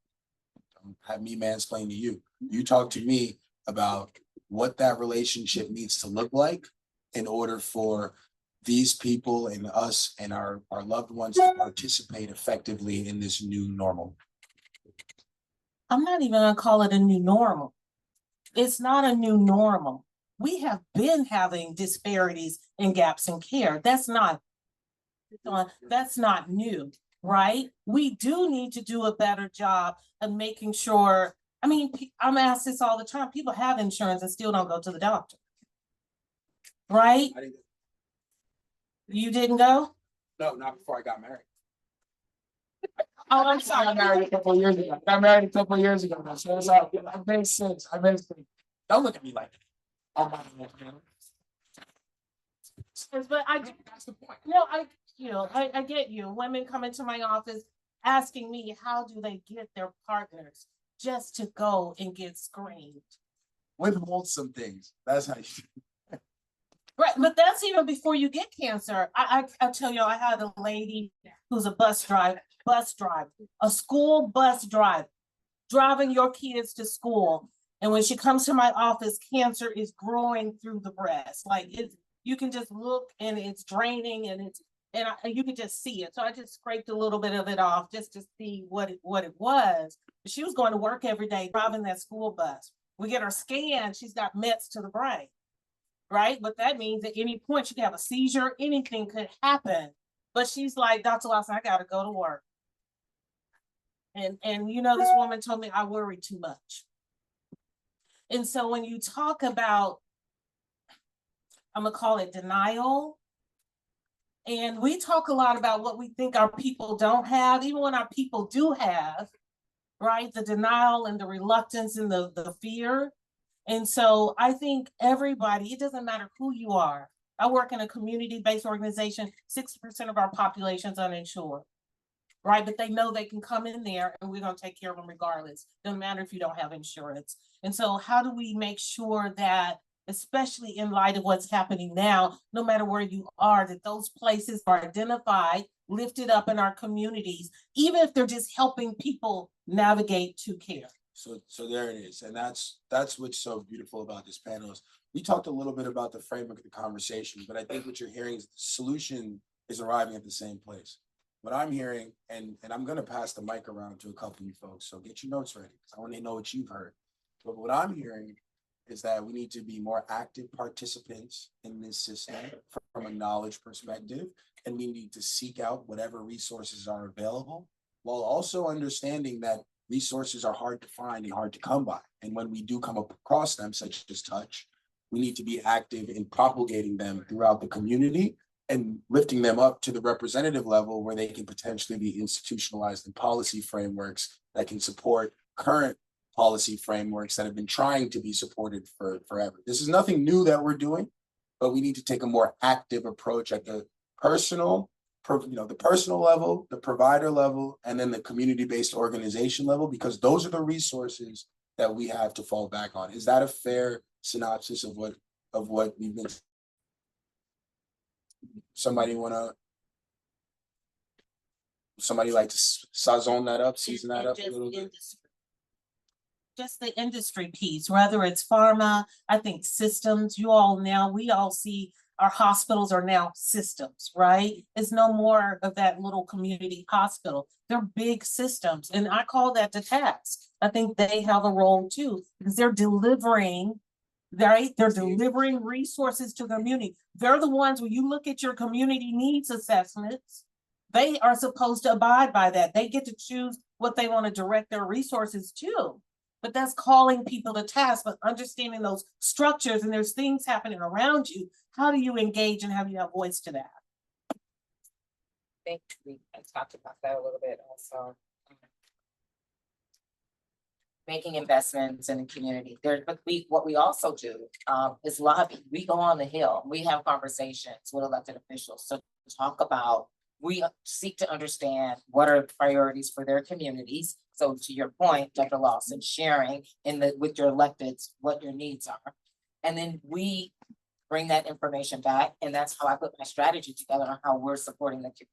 Don't have me mansplain to you. You talk to me about what that relationship needs to look like in order for these people and us and our loved ones to participate effectively in this new normal. I'm not even gonna call it a new normal. It's not a new normal. We have been having disparities and gaps in care. That's not new, right? We do need to do a better job of making sure, I mean, I'm asked this all the time, people have insurance and still don't go to the doctor. Right? You didn't go? No, not before I got married. Oh, I'm I sorry. got married a couple of years ago. Now, so it's all good. I made sense. Don't look at me like that. Oh my God. But That's the point. no, I get you. Women come into my office asking me, how do they get their partners just to go and get screened? Withhold some things. That's how you. Right, but that's even before you get cancer. I tell you, I had a lady who's a bus driver, a school bus driver, driving your kids to school. And when she comes to my office, cancer is growing through the breast. Like you can just look and it's draining and you can just see it. So I just scraped a little bit of it off just to see what it was. But she was going to work every day driving that school bus. We get her scanned, she's got mets to the brain. Right? But that means at any point she could have a seizure, anything could happen. But she's like, Dr. Lawson, I gotta go to work. And this woman told me I worry too much. And so when you talk about, I'm gonna call it denial. And we talk a lot about what we think our people don't have, even when our people do have, right? The denial and the reluctance and the fear. And so I think everybody, it doesn't matter who you are. I work in a community-based organization, 60% of our population is uninsured, right? But they know they can come in there and we're gonna take care of them regardless. Doesn't matter if you don't have insurance. And so how do we make sure that, especially in light of what's happening now, no matter where you are, that those places are identified, lifted up in our communities, even if they're just helping people navigate to care. So there it is. And that's what's so beautiful about this panel is we talked a little bit about the framework of the conversation, but I think what you're hearing is the solution is arriving at the same place. What I'm hearing, and I'm gonna pass the mic around to a couple of you folks, so get your notes ready, because I want to know what you've heard. But what I'm hearing is that we need to be more active participants in this system from a knowledge perspective, and we need to seek out whatever resources are available, while also understanding that resources are hard to find and hard to come by. And when we do come across them, such as touch, we need to be active in propagating them throughout the community and lifting them up to the representative level where they can potentially be institutionalized in policy frameworks that can support current policy frameworks that have been trying to be supported for forever. This is nothing new that we're doing, but we need to take a more active approach at the personal level, the provider level, and then the community-based organization level, because those are the resources that we have to fall back on. Is that a fair synopsis of what we've been? Somebody like to season that up a little bit? Just the industry piece, whether it's pharma, I think systems, we all see our hospitals are now systems, right? It's no more of that little community hospital. They're big systems. And I call that the task. I think they have a role too, because they're delivering, right? They're delivering resources to the community. They're the ones, when you look at your community needs assessments, they are supposed to abide by that. They get to choose what they want to direct their resources to. But that's calling people to task, but understanding those structures and there's things happening around you. How do you engage and how do you have voice to that? I think we talked about that a little bit also. Making investments in the community. But what we also do is lobby. We go on the Hill. We have conversations with elected officials to talk about we seek to understand what are the priorities for their communities. So to your point, Dr. Lawson, sharing with your electeds what your needs are. And then we bring that information back, and that's how I put my strategy together on how we're supporting the community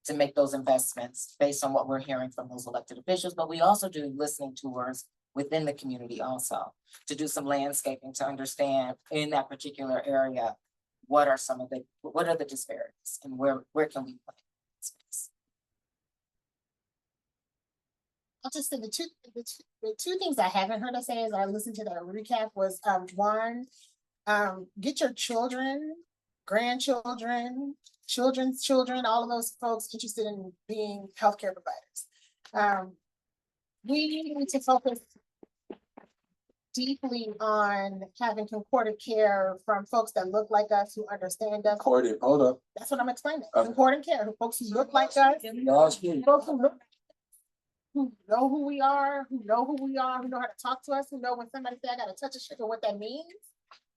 to make those investments based on what we're hearing from those elected officials. But we also do listening tours within the community also to do some landscaping to understand in that particular area, what are the disparities and where can we play in space? I'll just say the two things I haven't heard us say as I listened to the recap was, one, get your children, grandchildren, children's children, all of those folks interested in being healthcare providers. We need to focus deeply on having concordant care from folks that look like us, who understand us. Recorded, hold up. That's what I'm explaining. Okay. Concordant care, folks who look like us, folks who know who we are, who know how to talk to us, who know when somebody say I gotta touch a sugar, what that means.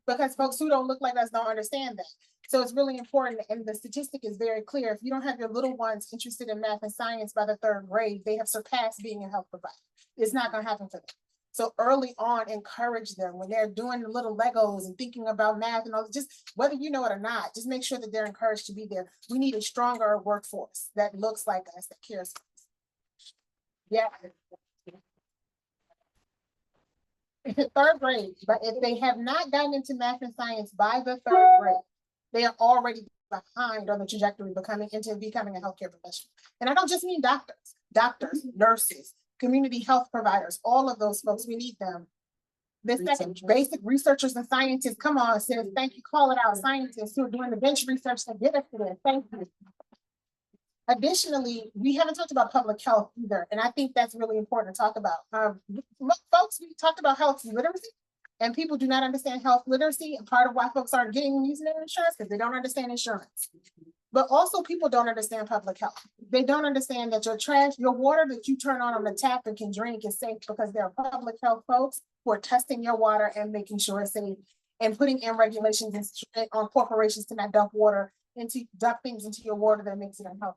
Because folks who don't look like us don't understand that. So it's really important, and the statistic is very clear. If you don't have your little ones interested in math and science by the 3rd grade, they have surpassed being a health provider. It's not gonna happen for them. So early on, encourage them when they're doing the little Legos and thinking about math and all, just whether you know it or not, just make sure that they're encouraged to be there. We need a stronger workforce that looks like us, that cares for us. Yeah. 3rd grade, but if they have not gotten into math and science by the 3rd grade, they are already behind on the trajectory becoming a healthcare professional. And I don't just mean doctors, nurses, community health providers, all of those folks, we need them. The second, basic researchers and scientists, come on, sis, thank you, call it out, scientists who are doing the bench research to get us to this, thank you. Additionally, we haven't talked about public health either, and I think that's really important to talk about. Folks, we talked about health literacy, and people do not understand health literacy, and part of why folks aren't using their insurance because they don't understand insurance. But also people don't understand public health. They don't understand that your water that you turn on the tap and can drink is safe because there are public health folks who are testing your water and making sure it's safe and putting in regulations on corporations to not dump things into your water that makes it unhealthy.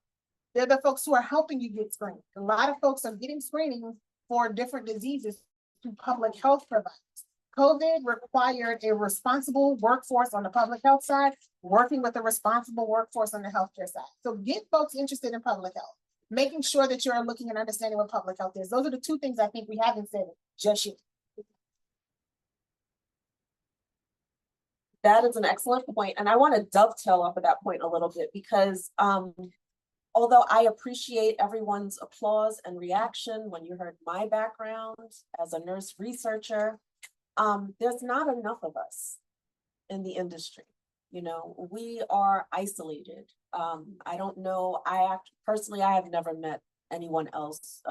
They're the folks who are helping you get screened. A lot of folks are getting screening for different diseases through public health providers. COVID required a responsible workforce on the public health side, working with a responsible workforce on the healthcare side. So get folks interested in public health, making sure that you're looking and understanding what public health is. Those are the two things I think we haven't said just yet. That is an excellent point, and I want to dovetail off of that point a little bit because although I appreciate everyone's applause and reaction when you heard my background as a nurse researcher, there's not enough of us in the industry. You know, we are isolated. I don't know, I have never met anyone else,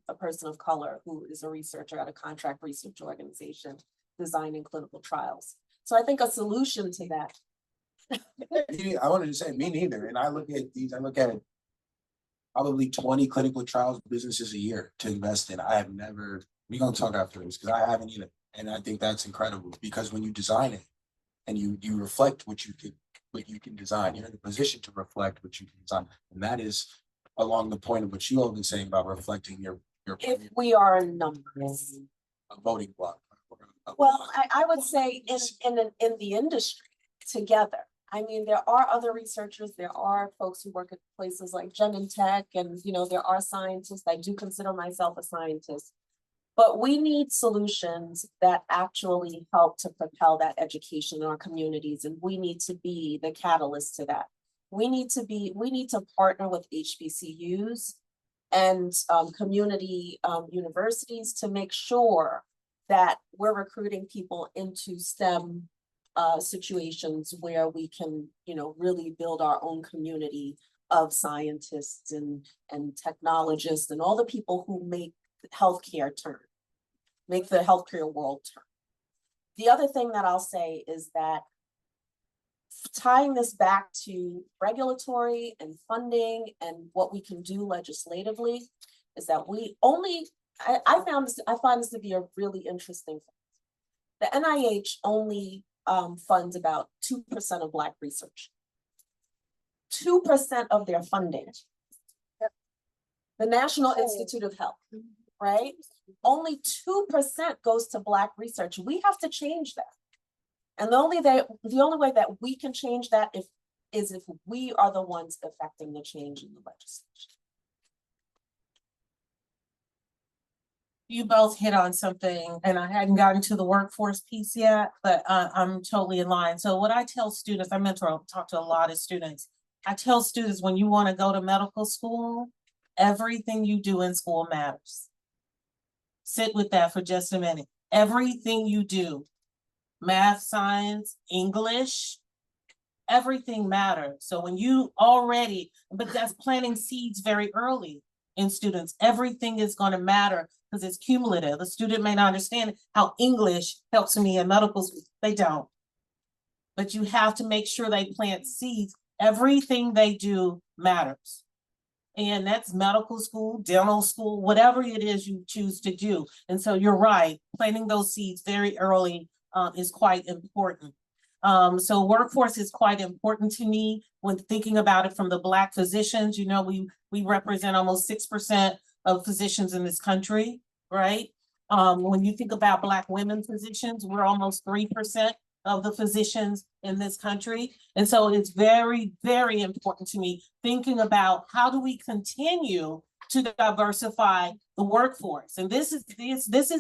a person of color who is a researcher at a contract research organization designing clinical trials. So I think a solution to that. I wanted to say, me neither. And I look at probably 20 clinical trials businesses a year to invest in. I have never, we're gonna talk after this because I haven't either. And I think that's incredible because when you design it and you reflect what you can design, you're in a position to reflect what you can design. And that is along the point of what you all been saying about reflecting your If we are in numbers. a voting block. Well, I would say in the industry together. I mean, there are other researchers, there are folks who work at places like Genentech, and there are scientists. I do consider myself a scientist. But we need solutions that actually help to propel that education in our communities, and we need to be the catalyst to that. We need to partner with HBCUs and community universities to make sure that we're recruiting people into STEM situations where we can, really build our own community of scientists and technologists and all the people who make healthcare turn, make the healthcare world turn. The other thing that I'll say is that tying this back to regulatory and funding and what we can do legislatively is that I find this to be a really interesting thing. The NIH only funds about 2% of Black research. 2% of their funding. The National Institute of Health, right? Only 2% goes to Black research. We have to change that. And the only way that we can change that is if we are the ones affecting the change in the legislation. You both hit on something, and I hadn't gotten to the workforce piece yet, but I'm totally in line. So what I tell students, I talk to a lot of students. I tell students, when you want to go to medical school, everything you do in school matters. Sit with that for just a minute. Everything you do, math, science, English, everything matters. So when you but that's planting seeds very early in students. Everything is going to matter because it's cumulative. The student may not understand how English helps me in medical school. They don't. But you have to make sure they plant seeds. Everything they do matters. And that's medical school, dental school, whatever it is you choose to do. And so you're right, planting those seeds very early is quite important. So workforce is quite important to me when thinking about it from the Black physicians. You know, we represent almost 6% of physicians in this country, right? When you think about Black women physicians, we're almost 3% of the physicians in this country. And so it's very, very important to me thinking about how do we continue to diversify the workforce. And this is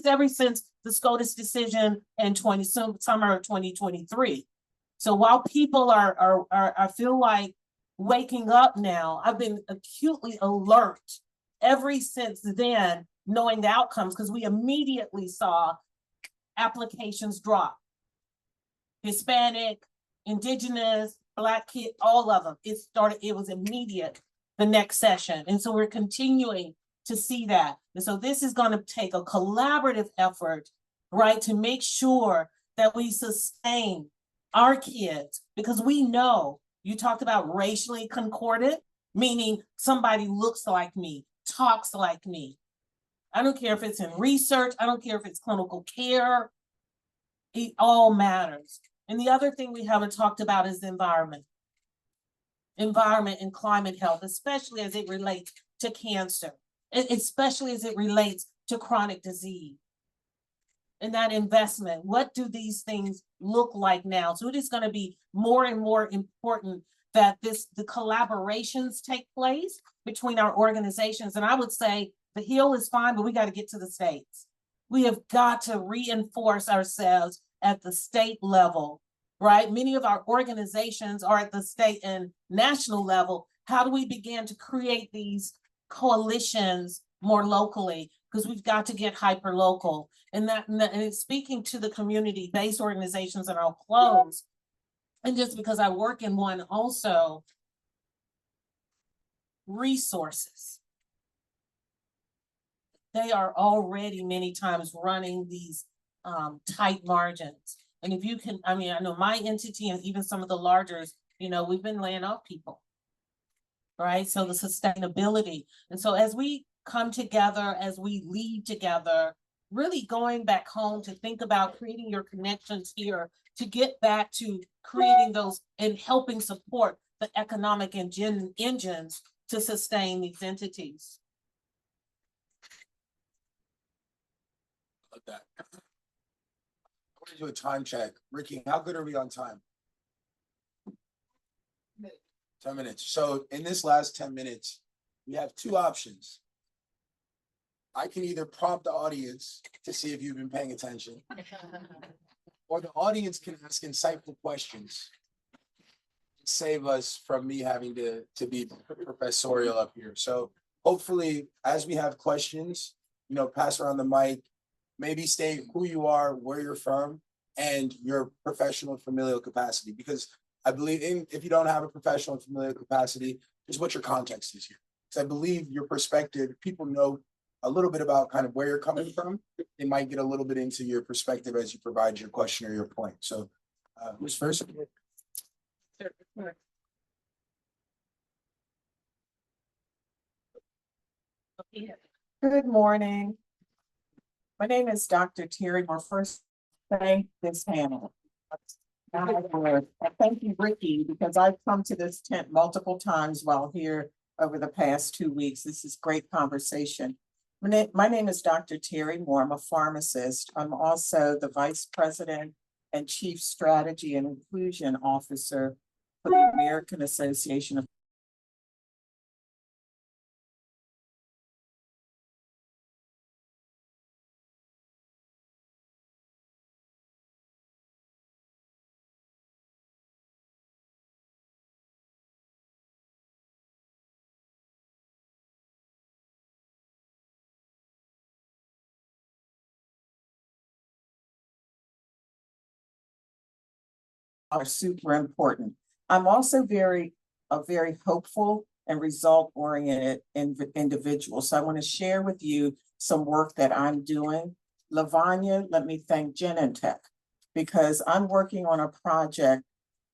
ever since the SCOTUS decision in summer of 2023. So while people I feel like waking up now, I've been acutely alert ever since then, knowing the outcomes, because we immediately saw applications drop. Hispanic, Indigenous, Black kid, all of them. It was immediate the next session. And so we're continuing to see that. And so this is going to take a collaborative effort, right, to make sure that we sustain our kids, because we know you talked about racially concordant, meaning somebody looks like me, talks like me. I don't care if it's in research, I don't care if it's clinical care, it all matters. And the other thing we haven't talked about is the environment and climate health, especially as it relates to cancer, especially as it relates to chronic disease. And that investment, what do these things look like now? So it is going to be more and more important that the collaborations take place between our organizations. And I would say the Hill is fine, but we got to get to the states. We have got to reinforce ourselves at the state level, right? Many of our organizations are at the state and national level. How do we begin to create these coalitions more locally? Because we've got to get hyper local. And it's speaking to the community-based organizations, and I'll close. And just because I work in one also, resources. They are already many times running these tight margins. And if you can, I know my entity and even some of the largers, we've been laying off people, right? So the sustainability. And so as we come together, as we lead together, really going back home to think about creating your connections here, to get back to creating those and helping support the economic engines to sustain these entities. Love that. I want to do a time check. Ricky, how good are we on time? 10 minutes. So in this last 10 minutes, we have two options. I can either prompt the audience to see if you've been paying attention, or the audience can ask insightful questions. Save us from me having to be professorial up here. So hopefully, as we have questions, pass around the mic, maybe state who you are, where you're from, and your professional and familial capacity. Because I believe if you don't have a professional and familial capacity, just what your context is here. Because I believe your perspective, people know a little bit about kind of where you're coming from. They might get a little bit into your perspective as you provide your question or your point. So who's first? Good morning. My name is Dr. Terry. We'll first thank this panel. Thank you, Ricky, because I've come to this tent multiple times while here over the past 2 weeks. This is great conversation. My name is Dr. Terry Moore. I'm a pharmacist. I'm also the Vice President and Chief Strategy and Inclusion Officer for the American Association of are super important. I'm also a very hopeful and result-oriented individual. So I want to share with you some work that I'm doing. Lavanya, let me thank Genentech, because I'm working on a project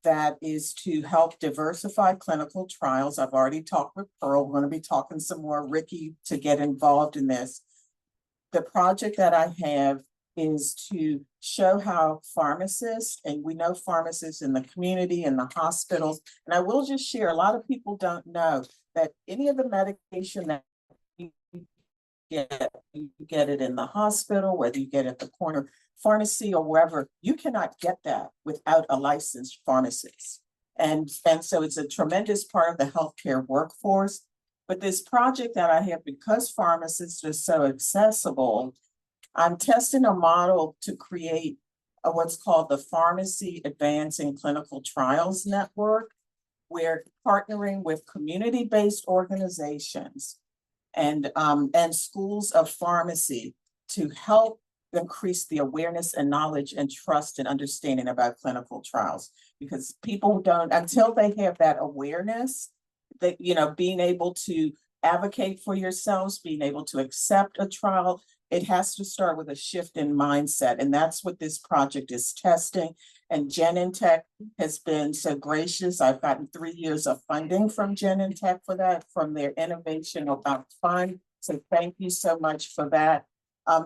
that is to help diversify clinical trials. I've already talked with Pearl. We're going to be talking some more, Ricky, to get involved in this. The project that I have is to show how pharmacists, and we know pharmacists in the community and the hospitals, and I will just share, a lot of people don't know that any of the medication that you get it in the hospital, whether you get it at the corner pharmacy or wherever, you cannot get that without a licensed pharmacist. And so it's a tremendous part of the healthcare workforce. But this project that I have, because pharmacists are so accessible, I'm testing a model to create what's called the Pharmacy Advancing Clinical Trials Network. We're partnering with community-based organizations and schools of pharmacy to help increase the awareness and knowledge and trust and understanding about clinical trials. Because people don't, until they have that awareness, that, you know, being able to advocate for yourselves, being able to accept a trial, it has to start with a shift in mindset. And that's what this project is testing. And Genentech has been so gracious. I've gotten 3 years of funding from Genentech for that, from their Innovation About Fund. So thank you so much for that.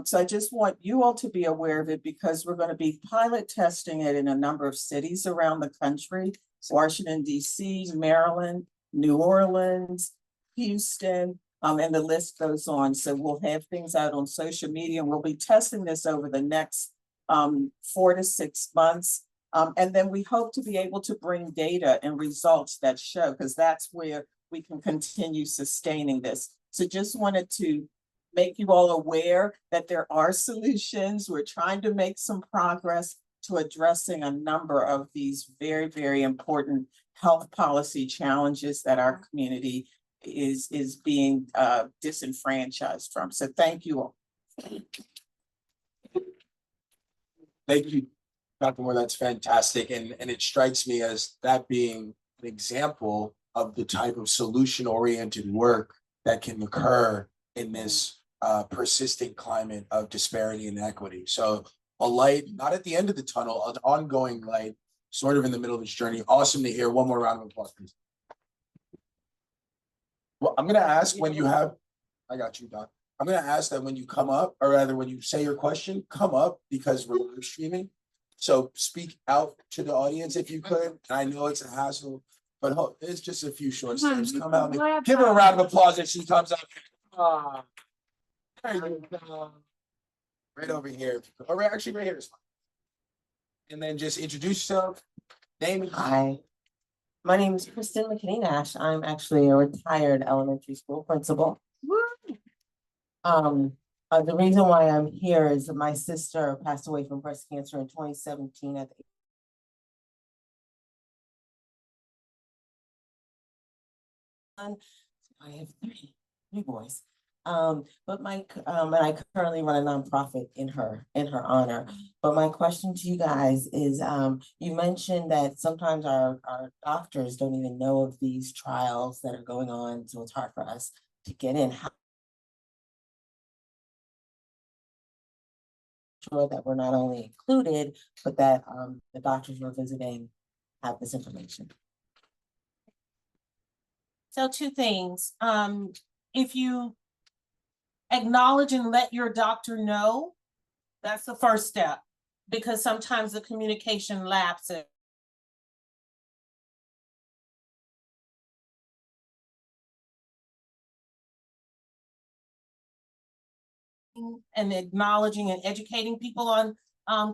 So I just want you all to be aware of it, because we're going to be pilot testing it in a number of cities around the country: Washington, D.C., Maryland, New Orleans, Houston, and the list goes on. So we'll have things out on social media, and we'll be testing this over the next 4 to 6 months. And then we hope to be able to bring data and results that show, because that's where we can continue sustaining this. So just wanted to make you all aware that there are solutions. We're trying to make some progress to addressing a number of these very, very important health policy challenges that our community is being disenfranchised from. So thank you all. Thank you, Dr. Moore. That's fantastic. And it strikes me as that being an example of the type of solution-oriented work that can occur in this persistent climate of disparity and inequity. So a light, not at the end of the tunnel, an ongoing light, sort of in the middle of its journey. Awesome to hear. One more round of applause, please. Well, I'm going to ask when you have, I got you, Doc. I'm going to ask that when you come up, or rather when you say your question, come up, because we're live streaming. So speak out to the audience if you could. I know it's a hassle, but it's just a few short steps. Come out. Give her a round of applause if she comes up. There you go. Right over here. Or actually right here is fine. And then just introduce yourself. Name. Hi, my name is Kristen McKinney-Nash. I'm actually a retired elementary school principal. The reason why I'm here is that my sister passed away from breast cancer in 2017 at the I have three boys. But and I currently run a nonprofit in her honor. But my question to you guys is, you mentioned that sometimes our doctors don't even know of these trials that are going on, so it's hard for us to get in. How sure that we're not only included, but that the doctors we're visiting have this information. So 2 things. If you acknowledge and let your doctor know, that's the first step, because sometimes the communication lapses. and acknowledging and educating people on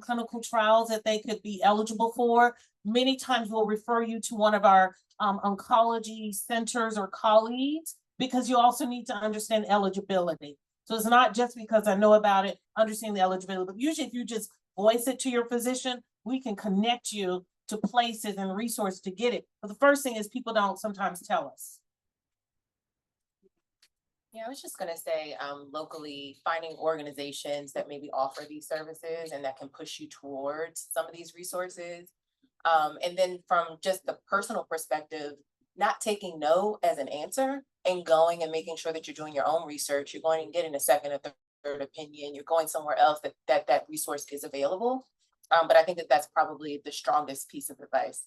clinical trials that they could be eligible for. Many times we'll refer you to one of our oncology centers or colleagues, because you also need to understand eligibility. So it's not just because I know about it, understand the eligibility, but usually if you just voice it to your physician, we can connect you to places and resources to get it. But the first thing is people don't sometimes tell us. Yeah, I was just gonna say, locally finding organizations that maybe offer these services and that can push you towards some of these resources. And then from just the personal perspective, not taking no as an answer and going and making sure that you're doing your own research, you're going and getting a second or third opinion, you're going somewhere else that resource is available. But I think that that's probably the strongest piece of advice.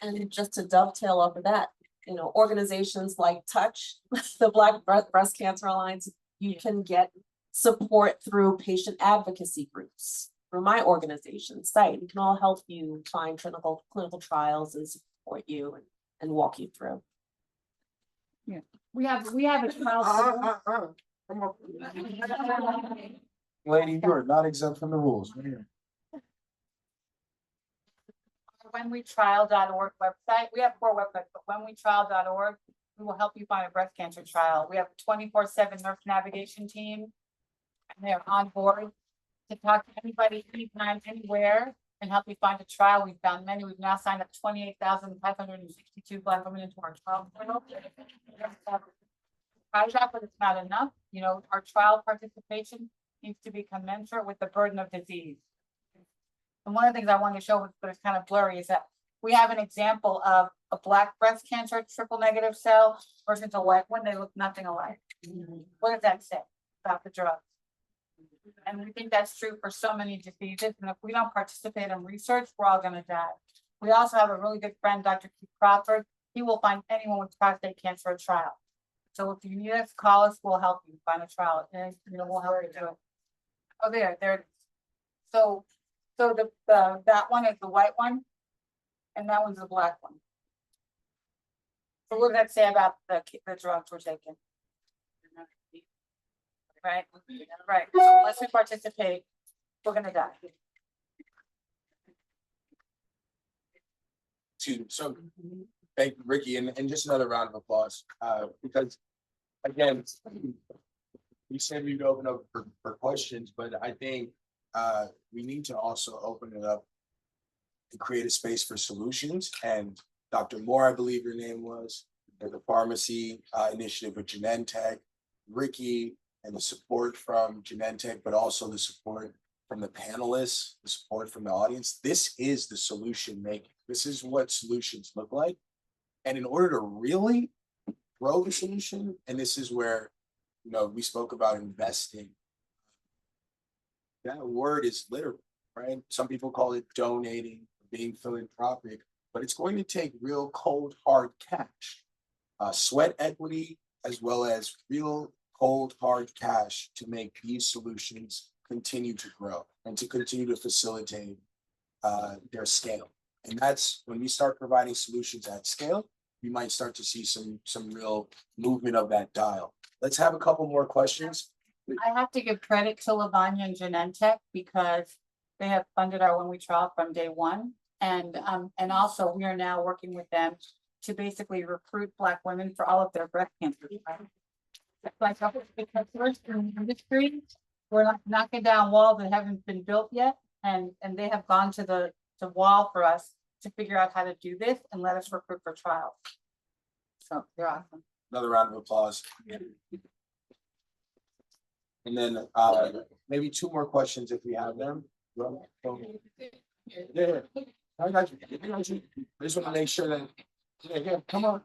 And just to dovetail off of that, you know, organizations like Touch, the Black Breast Cancer Alliance, you can get support through patient advocacy groups. Through my organization site, we can all help you find clinical trials and support you and walk you through. We have a trial. Lady, you are not exempt from the rules. whenwetrial.org website. We have 4 websites, but whenwetrial.org, we will help you find a breast cancer trial. We have a 24/7 nurse navigation team. And they're on board to talk to anybody, anytime, anywhere, and help you find a trial. We've found many. We've now signed up 28,562 Black women into our trial portal. But it's not enough. You know, our trial participation needs to be commensurate with the burden of disease. And one of the things I wanted to show, but it's kind of blurry, is that we have an example of a Black breast cancer triple negative cell versus a white one. They look nothing alike. What does that say about the drug? And we think that's true for so many diseases. And if we don't participate in research, we're all going to die. We also have a really good friend, Dr. Keith Crawford. He will find anyone with prostate cancer a trial. So if you need us, call us. We'll help you find a trial, and we'll help you do it. Oh, there it is. So that one is the white one, and that one's the Black one. So what does that say about the drugs we're taking? Right, right. So unless we participate, we're gonna die. So, thank you, Ricky, and just another round of applause, because, again, we said we'd open up for questions, but I think we need to also open it up and create a space for solutions. And Dr. Moore, I believe your name was, the pharmacy initiative with Genentech, Ricky, and the support from Genentech, but also the support from the panelists, the support from the audience. This is the solution making. This is what solutions look like. And in order to really grow the solution, and this is where, we spoke about investing. That word is literal, right? Some people call it donating, being philanthropic, but it's going to take real cold, hard cash, sweat equity, as well as real cold, hard cash to make these solutions continue to grow and to continue to facilitate their scale. And that's when we start providing solutions at scale, we might start to see some real movement of that dial. Let's have a couple more questions. I have to give credit to Lavanya and Genentech because they have funded our When We Trial from day one. And also we are now working with them to basically recruit Black women for all of their breast cancer. Like, because we're in the industry, we're not knocking down walls that haven't been built yet. And they have gone to the wall for us to figure out how to do this and let us recruit for trials. So they're awesome. Another round of applause. And then maybe 2 more questions if we have them. Yeah, I got you. I just want to make sure that, yeah, come on.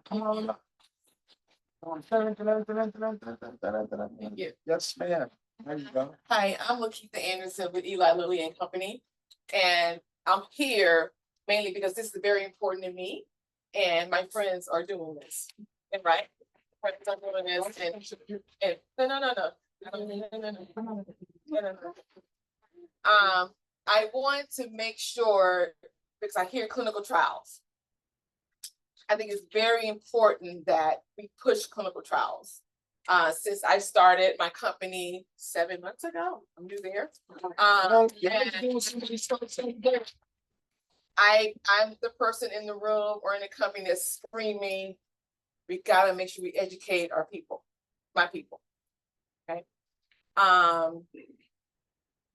Thank you. Yes, ma'am. There you go. Hi, I'm Lakeitha Anderson with Eli Lilly and Company. And I'm here mainly because this is very important to me and my friends are doing this. And right? Friends are doing this and no. I want to make sure, because I hear clinical trials. I think it's very important that we push clinical trials. since I started my company 7 months ago. I'm new there. I'm the person in the room or in the company that's screaming, we gotta make sure we educate our people, my people. Okay.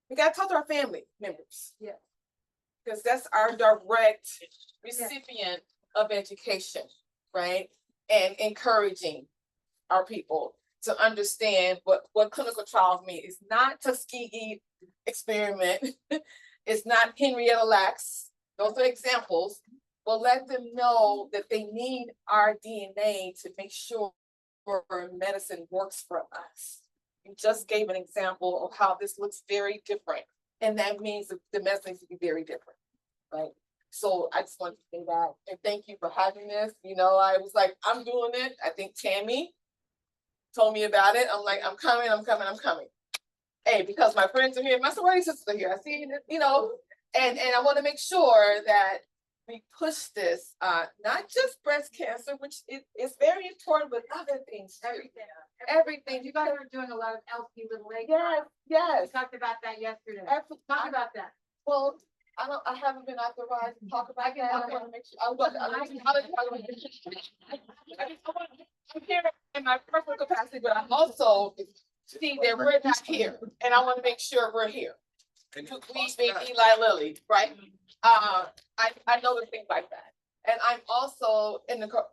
We gotta talk to our family members. Yeah. Because that's our direct recipient of education, right? And encouraging our people to understand what clinical trials mean. It's not Tuskegee experiment. It's not Henrietta Lacks. Those are examples. But let them know that they need our DNA to make sure medicine works for us. You just gave an example of how this looks very different. And that means that the medicine needs to be very different, right? So I just wanted to say that, and thank you for having this. You know, I was like, I'm doing it. I think Tammy told me about it. I'm like, I'm coming. Hey, because my friends are here, my sorority sisters are here. I see, you know, and I want to make sure that we push this, not just breast cancer, which is very important, but other things too. Everything. You guys are doing a lot of LP little leg. Yes. We talked about that yesterday. Talk about that. Well, I haven't been authorized to talk about that. I want to make sure. I'm here in my personal capacity, but I also see that we're not here, and I want to make sure we're here. We being Eli Lilly, right? I know the things like that, and I'm also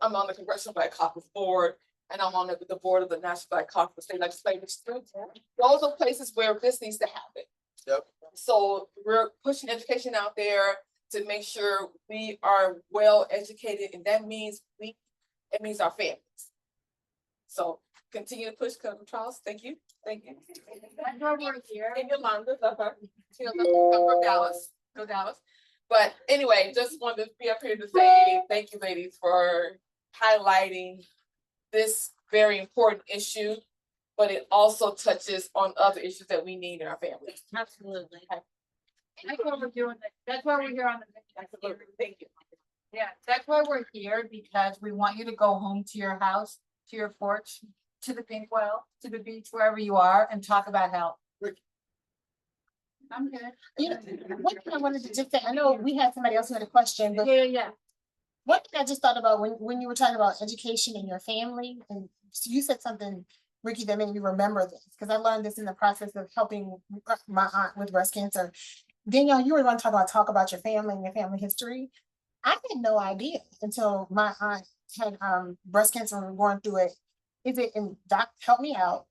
I'm on the Congressional Black Caucus board, and I'm on the board of the National Black Caucus State Legislative. Those are places where this needs to happen. Yep. So we're pushing education out there to make sure we are well educated, and that means it means our families. So continue to push clinical trials. Thank you. Thank you. That's why we're here. And Yolanda, from Dallas. Go Dallas. But anyway, just wanted to be up here to say thank you, ladies, for highlighting this very important issue, but it also touches on other issues that we need in our families. Absolutely. That's why we're doing it. That's why we're here on the. Absolutely. Thank you. Yeah, that's why we're here, because we want you to go home to your house, to your porch, to the pink well, to the beach, wherever you are, and talk about health. I'm good. You know, one thing I wanted to just say, I know we had somebody else who had a question, but Yeah. one thing I just thought about when you were talking about education in your family, and you said something, Ricky, that made me remember this, because I learned this in the process of helping my aunt with breast cancer. Danielle, you were going to talk about your family and your family history. I had no idea until my aunt had breast cancer and we were going through it. And doc, help me out.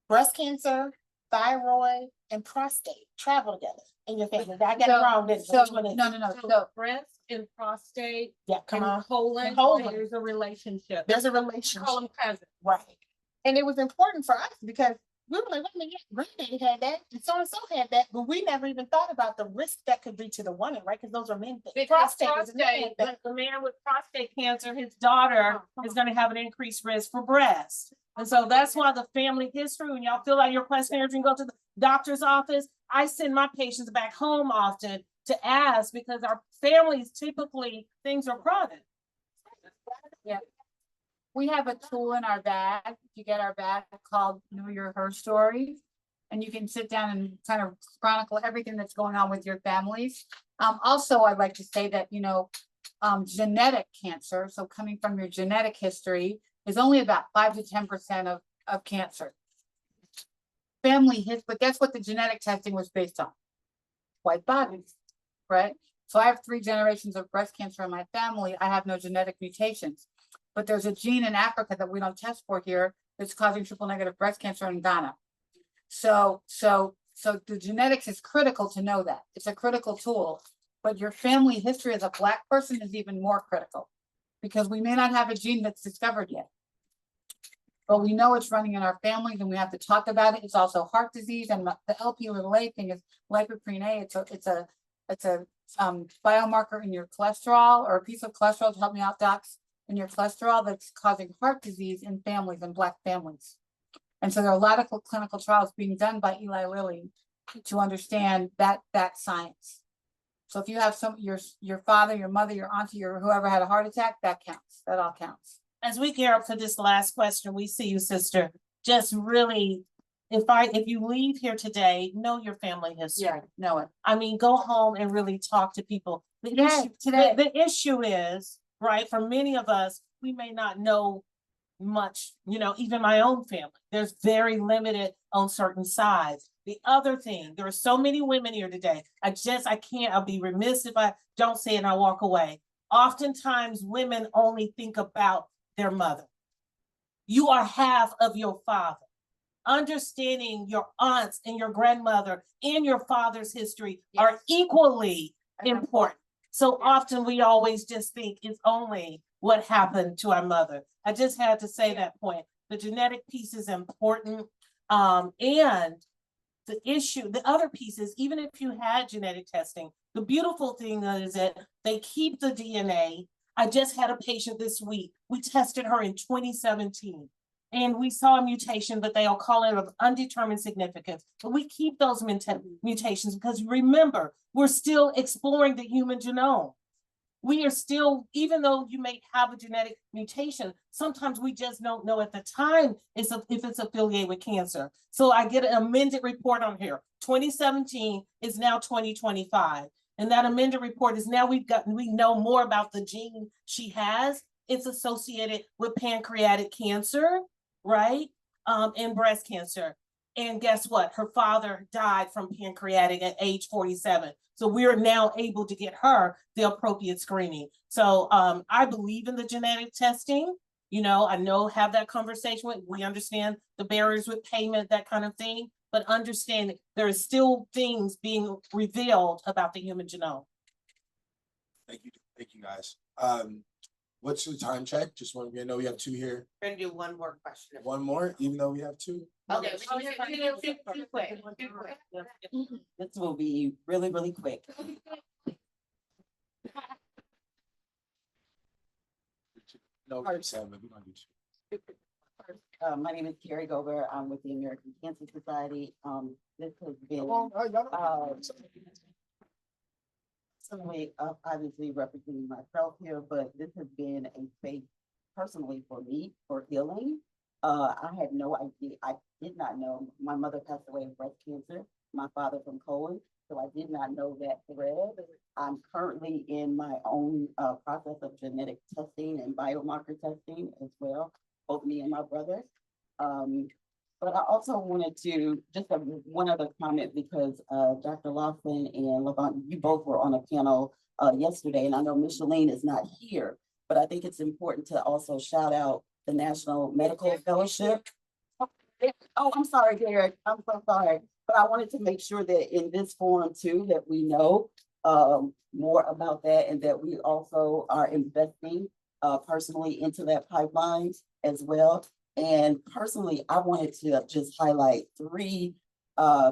Breast cancer, thyroid, and prostate travel together in your family. I got it wrong. No. So Breast and prostate yeah, come and on. colon, Colon. there's a relationship. There's a relationship. Call them cousins. Right. And it was important for us because we were like, wait a minute, granddaddy had that, and so had that, but we never even thought about the risk that could be to the woman, right? Because those are men things. Prostate is a man thing. The man with prostate cancer, his daughter is going to have an increased risk for breast. And so that's why the family history, when y'all fill out your questionnaires and go to the doctor's office, I send my patients back home often to ask, because our families typically things are chronic. yeah. We have a tool in our bag, if you get our bag, called Know Your Her Story. And you can sit down and kind of chronicle everything that's going on with your families. Also, I'd like to say that, you know, genetic cancer, so coming from your genetic history, is only about 5 to 10% of cancer. Family history, but that's what the genetic testing was based on. White bodies, right? So I have 3 generations of breast cancer in my family. I have no genetic mutations. But there's a gene in Africa that we don't test for here that's causing triple negative breast cancer in Ghana. So the genetics is critical to know that. It's a critical tool, but your family history as a Black person is even more critical, because we may not have a gene that's discovered yet, but we know it's running in our families and we have to talk about it. It's also heart disease, and the LP(a) thing is lipoprene A. It's a biomarker in your cholesterol, or a piece of cholesterol, to help me out, docs, in your cholesterol, that's causing heart disease in families, in Black families. And so there are a lot of clinical trials being done by Eli Lilly to understand that science. So if you have your father, your mother, your auntie, or whoever had a heart attack, that counts. That all counts. as we gear up for this last question, we see you, sister. Just really, if you leave here today, know your family history. Yeah, know it. I mean, go home and really talk to people. The Yes, issue, today. the issue is, right, for many of us, we may not know much, even my own family. There's very limited on certain sides. The other thing, there are so many women here today. I'll be remiss if I don't say it and I walk away. Oftentimes, women only think about their mother. You are half of your father. Understanding your aunts and your grandmother and your father's history are equally important. So often we always just think it's only what happened to our mother. I just had to say that point. The genetic piece is important. And the other piece is, even if you had genetic testing, the beautiful thing is that they keep the DNA. I just had a patient this week. We tested her in 2017. And we saw a mutation, but they'll call it of undetermined significance. But we keep those mutations because remember, we're still exploring the human genome. We are still, even though you may have a genetic mutation, sometimes we just don't know at the time if it's affiliated with cancer. So I get an amended report on here. 2017 is now 2025. And that amended report is now we know more about the gene she has. It's associated with pancreatic cancer, right? And breast cancer. And guess what? Her father died from pancreatic at age 47. So we're now able to get her the appropriate screening. So I believe in the genetic testing. Have that conversation we understand the barriers with payment, that kind of thing, but understand there is still things being revealed about the human genome. Thank you guys. What's the time check? Just want to know we have two here. We're gonna do one more question. One more, even though we have two. Okay. Too quick. This will be really, really quick. No, Sam, we're gonna do two. My name is Carrie Gober. I'm with the American Cancer Society. This has been certainly obviously representing myself here, but this has been a space personally for me for healing. I had no idea. I did not know. My mother passed away of breast cancer. My father from colon. So I did not know that thread. I'm currently in my own process of genetic testing and biomarker testing as well, both me and my brother. But I also wanted to just have one other comment because Dr. Lawson and Levant, you both were on a panel yesterday, and I know Micheline is not here, but I think it's important to also shout out the National Medical Fellowship. Oh, I'm sorry, Derek. I'm so sorry. But I wanted to make sure that in this forum too, that we know more about that and that we also are investing personally into that pipeline as well. And personally, I wanted to just highlight three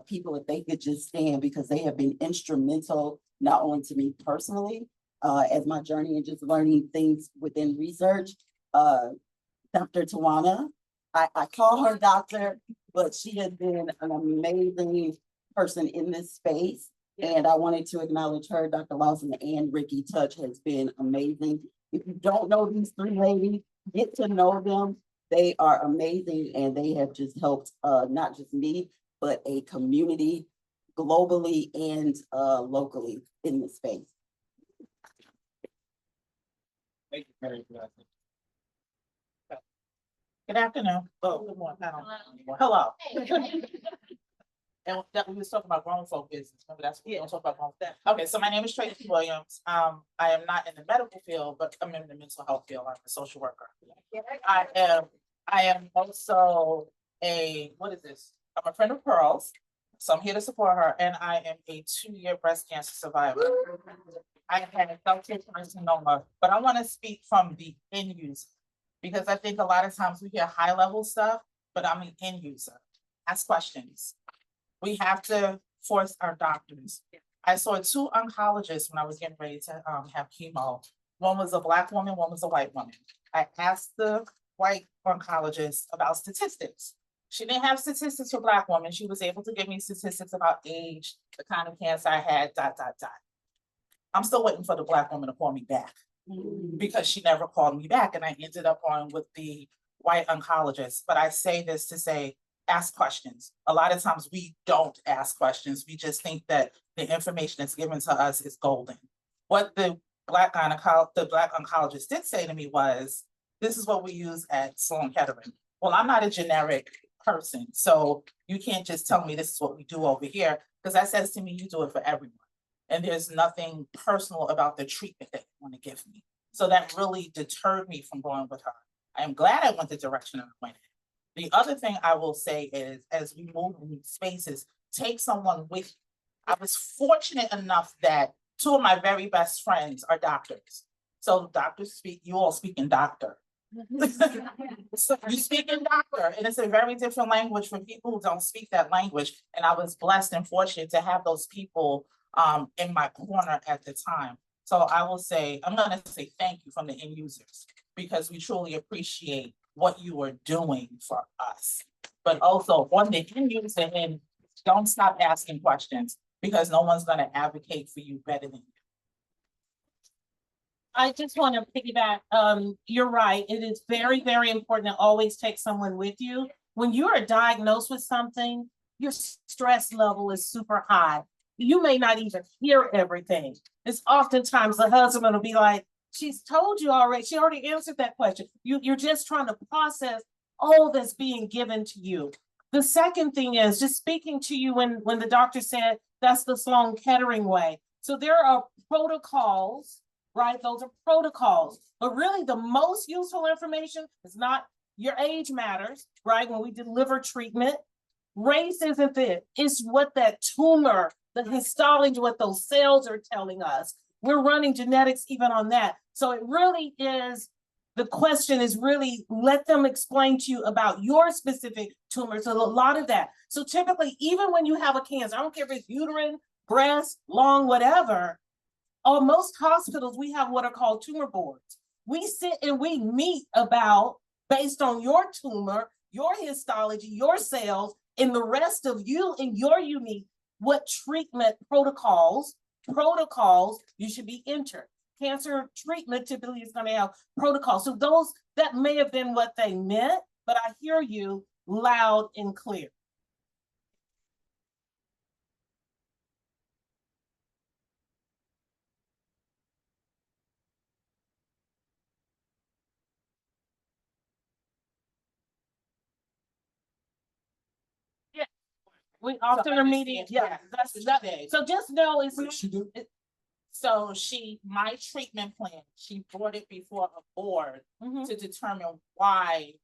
people, if they could just stand, because they have been instrumental, not only to me personally, as my journey and just learning things within research. Dr. Tawana, I call her doctor, but she has been an amazing person in this space. And I wanted to acknowledge her. Dr. Lawson and Ricky Touch has been amazing. If you don't know these three ladies, get to know them. They are amazing and they have just helped not just me, but a community globally and locally in this space. Thank you, Mary, for that. Good afternoon. Oh, good morning. Hello. And that we was talking about grown folk business. Remember that's what we talking about grown folk. Okay, so my name is Tracy Williams. I am not in the medical field, but I'm in the mental health field. I'm a social worker. I am also what is this? I'm a friend of Pearl's, so I'm here to support her, and I am a 2-year breast cancer survivor. I had cell carcinoma, but I want to speak from the end user because I think a lot of times we hear high level stuff, but I'm an end user. Ask questions. We have to force our doctors. I saw 2 oncologists when I was getting ready to have chemo. One was a Black woman, one was a white woman. I asked the white oncologist about statistics. She didn't have statistics for Black women. She was able to give me statistics about age, the kind of cancer I had, ... I'm still waiting for the Black woman to call me back. because she never called me back, and I ended up on with the white oncologist. But I say this to say, ask questions. A lot of times we don't ask questions. We just think that the information that's given to us is golden. What the black oncologist did say to me was, this is what we use at Sloan Kettering. Well, I'm not a generic person, so you can't just tell me this is what we do over here, because that says to me, you do it for everyone. And there's nothing personal about the treatment that you want to give me. So that really deterred me from going with her. I am glad I went the direction I went in. The other thing I will say is, as we move in these spaces, take someone with you. I was fortunate enough that two of my very best friends are doctors. So doctors speak, you all speak in doctor. So you speak in doctor, and it's a very different language for people who don't speak that language. And I was blessed and fortunate to have those people in my corner at the time. So I will say, I'm gonna say thank you from the end users, because we truly appreciate what you are doing for us. But also on the end user end, don't stop asking questions, because no one's gonna advocate for you better than you. I just want to piggyback. You're right. It is very, very important to always take someone with you. When you are diagnosed with something, your stress level is super high. You may not even hear everything. It's oftentimes the husband will be like, she's told you already. She already answered that question. You're just trying to process all that's being given to you. The second thing is just speaking to you when the doctor said that's the Sloan Kettering way. So there are protocols, right? Those are protocols, but really the most useful information is not your age matters, right? When we deliver treatment, race isn't it, it's what that tumor, the histology, what those cells are telling us. We're running genetics even on that. So it really is, the question is really, let them explain to you about your specific tumor. So a lot of that. So typically, even when you have a cancer, I don't care if it's uterine, breast, lung, whatever, on most hospitals, we have what are called tumor boards. We sit and we meet about, based on your tumor, your histology, your cells, and the rest of you and your unique, what treatment protocols you should be entered. Cancer treatment typically is going to have protocols. So those, that may have been what they meant, but I hear you loud and clear. Yeah, we often are meeting, yeah, that's that. So just know it's. What did she do? So my treatment plan, she brought it before a board Mhm. to determine why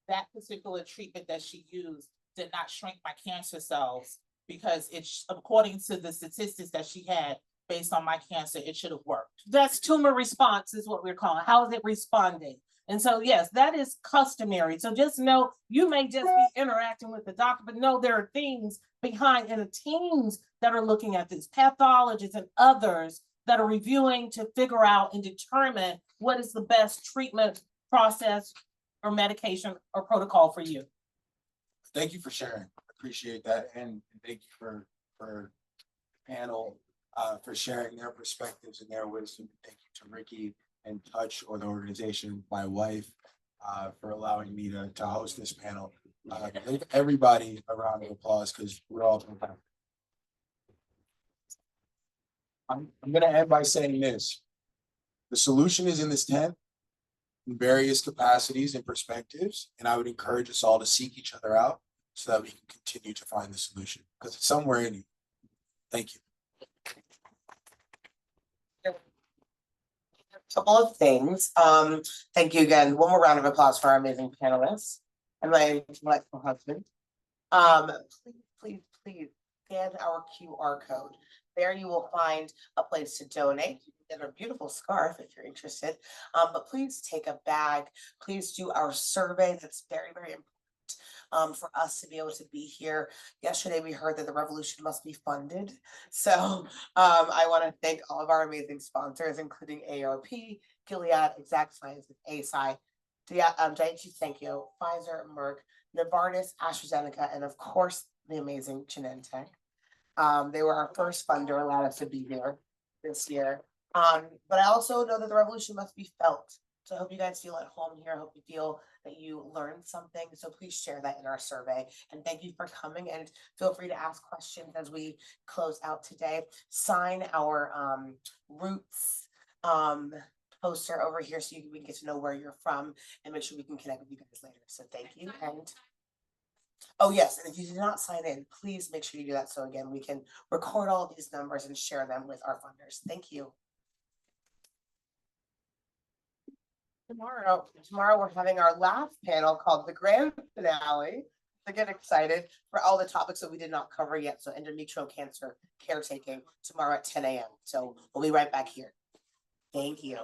that particular treatment that she used did not shrink my cancer cells, because it's according to the statistics that she had based on my cancer, it should have worked. That's tumor response is what we're calling. How is it responding? And so, yes, that is customary. So just know you may just be interacting with the doctor, but know there are things behind and the teams that are looking at this, pathologists and others that are reviewing to figure out and determine what is the best treatment process or medication or protocol for you. Thank you for sharing. Appreciate that. And thank you for the panel for sharing their perspectives and their wisdom. Thank you to Ricky and Touch, or the organization, my wife, for allowing me to host this panel. Give everybody a round of applause, because we're all fantastic. I'm gonna end by saying this. The solution is in this tent in various capacities and perspectives, and I would encourage us all to seek each other out so that we can continue to find the solution, because it's somewhere in you. Thank you. Couple of things. Thank you again. One more round of applause for our amazing panelists and my delightful husband. Please scan our QR code. There you will find a place to donate. You can get a beautiful scarf if you're interested. But please take a bag. Please do our survey. That's very, very important for us to be able to be here. Yesterday, we heard that the revolution must be funded. So I want to thank all of our amazing sponsors, including AARP, Gilead, Exact Sciences, ASI, Daiichi Sankyo, Pfizer, Merck, Novartis, AstraZeneca, and of course, the amazing Genentech. They were our first funder, allowed us to be here this year. But I also know that the revolution must be felt. So I hope you guys feel at home here. I hope you feel that you learned something. So please share that in our survey. And thank you for coming, and feel free to ask questions as we close out today. Sign our roots poster over here so we can get to know where you're from, and make sure we can connect with you guys later. So thank you. And oh yes, and if you did not sign in, please make sure you do that. So again, we can record all of these numbers and share them with our funders. Thank you. Tomorrow we're having our last panel called the grand finale. So get excited for all the topics that we did not cover yet. So endometrial cancer caretaking tomorrow at 10 a.m. So we'll be right back here. Thank you.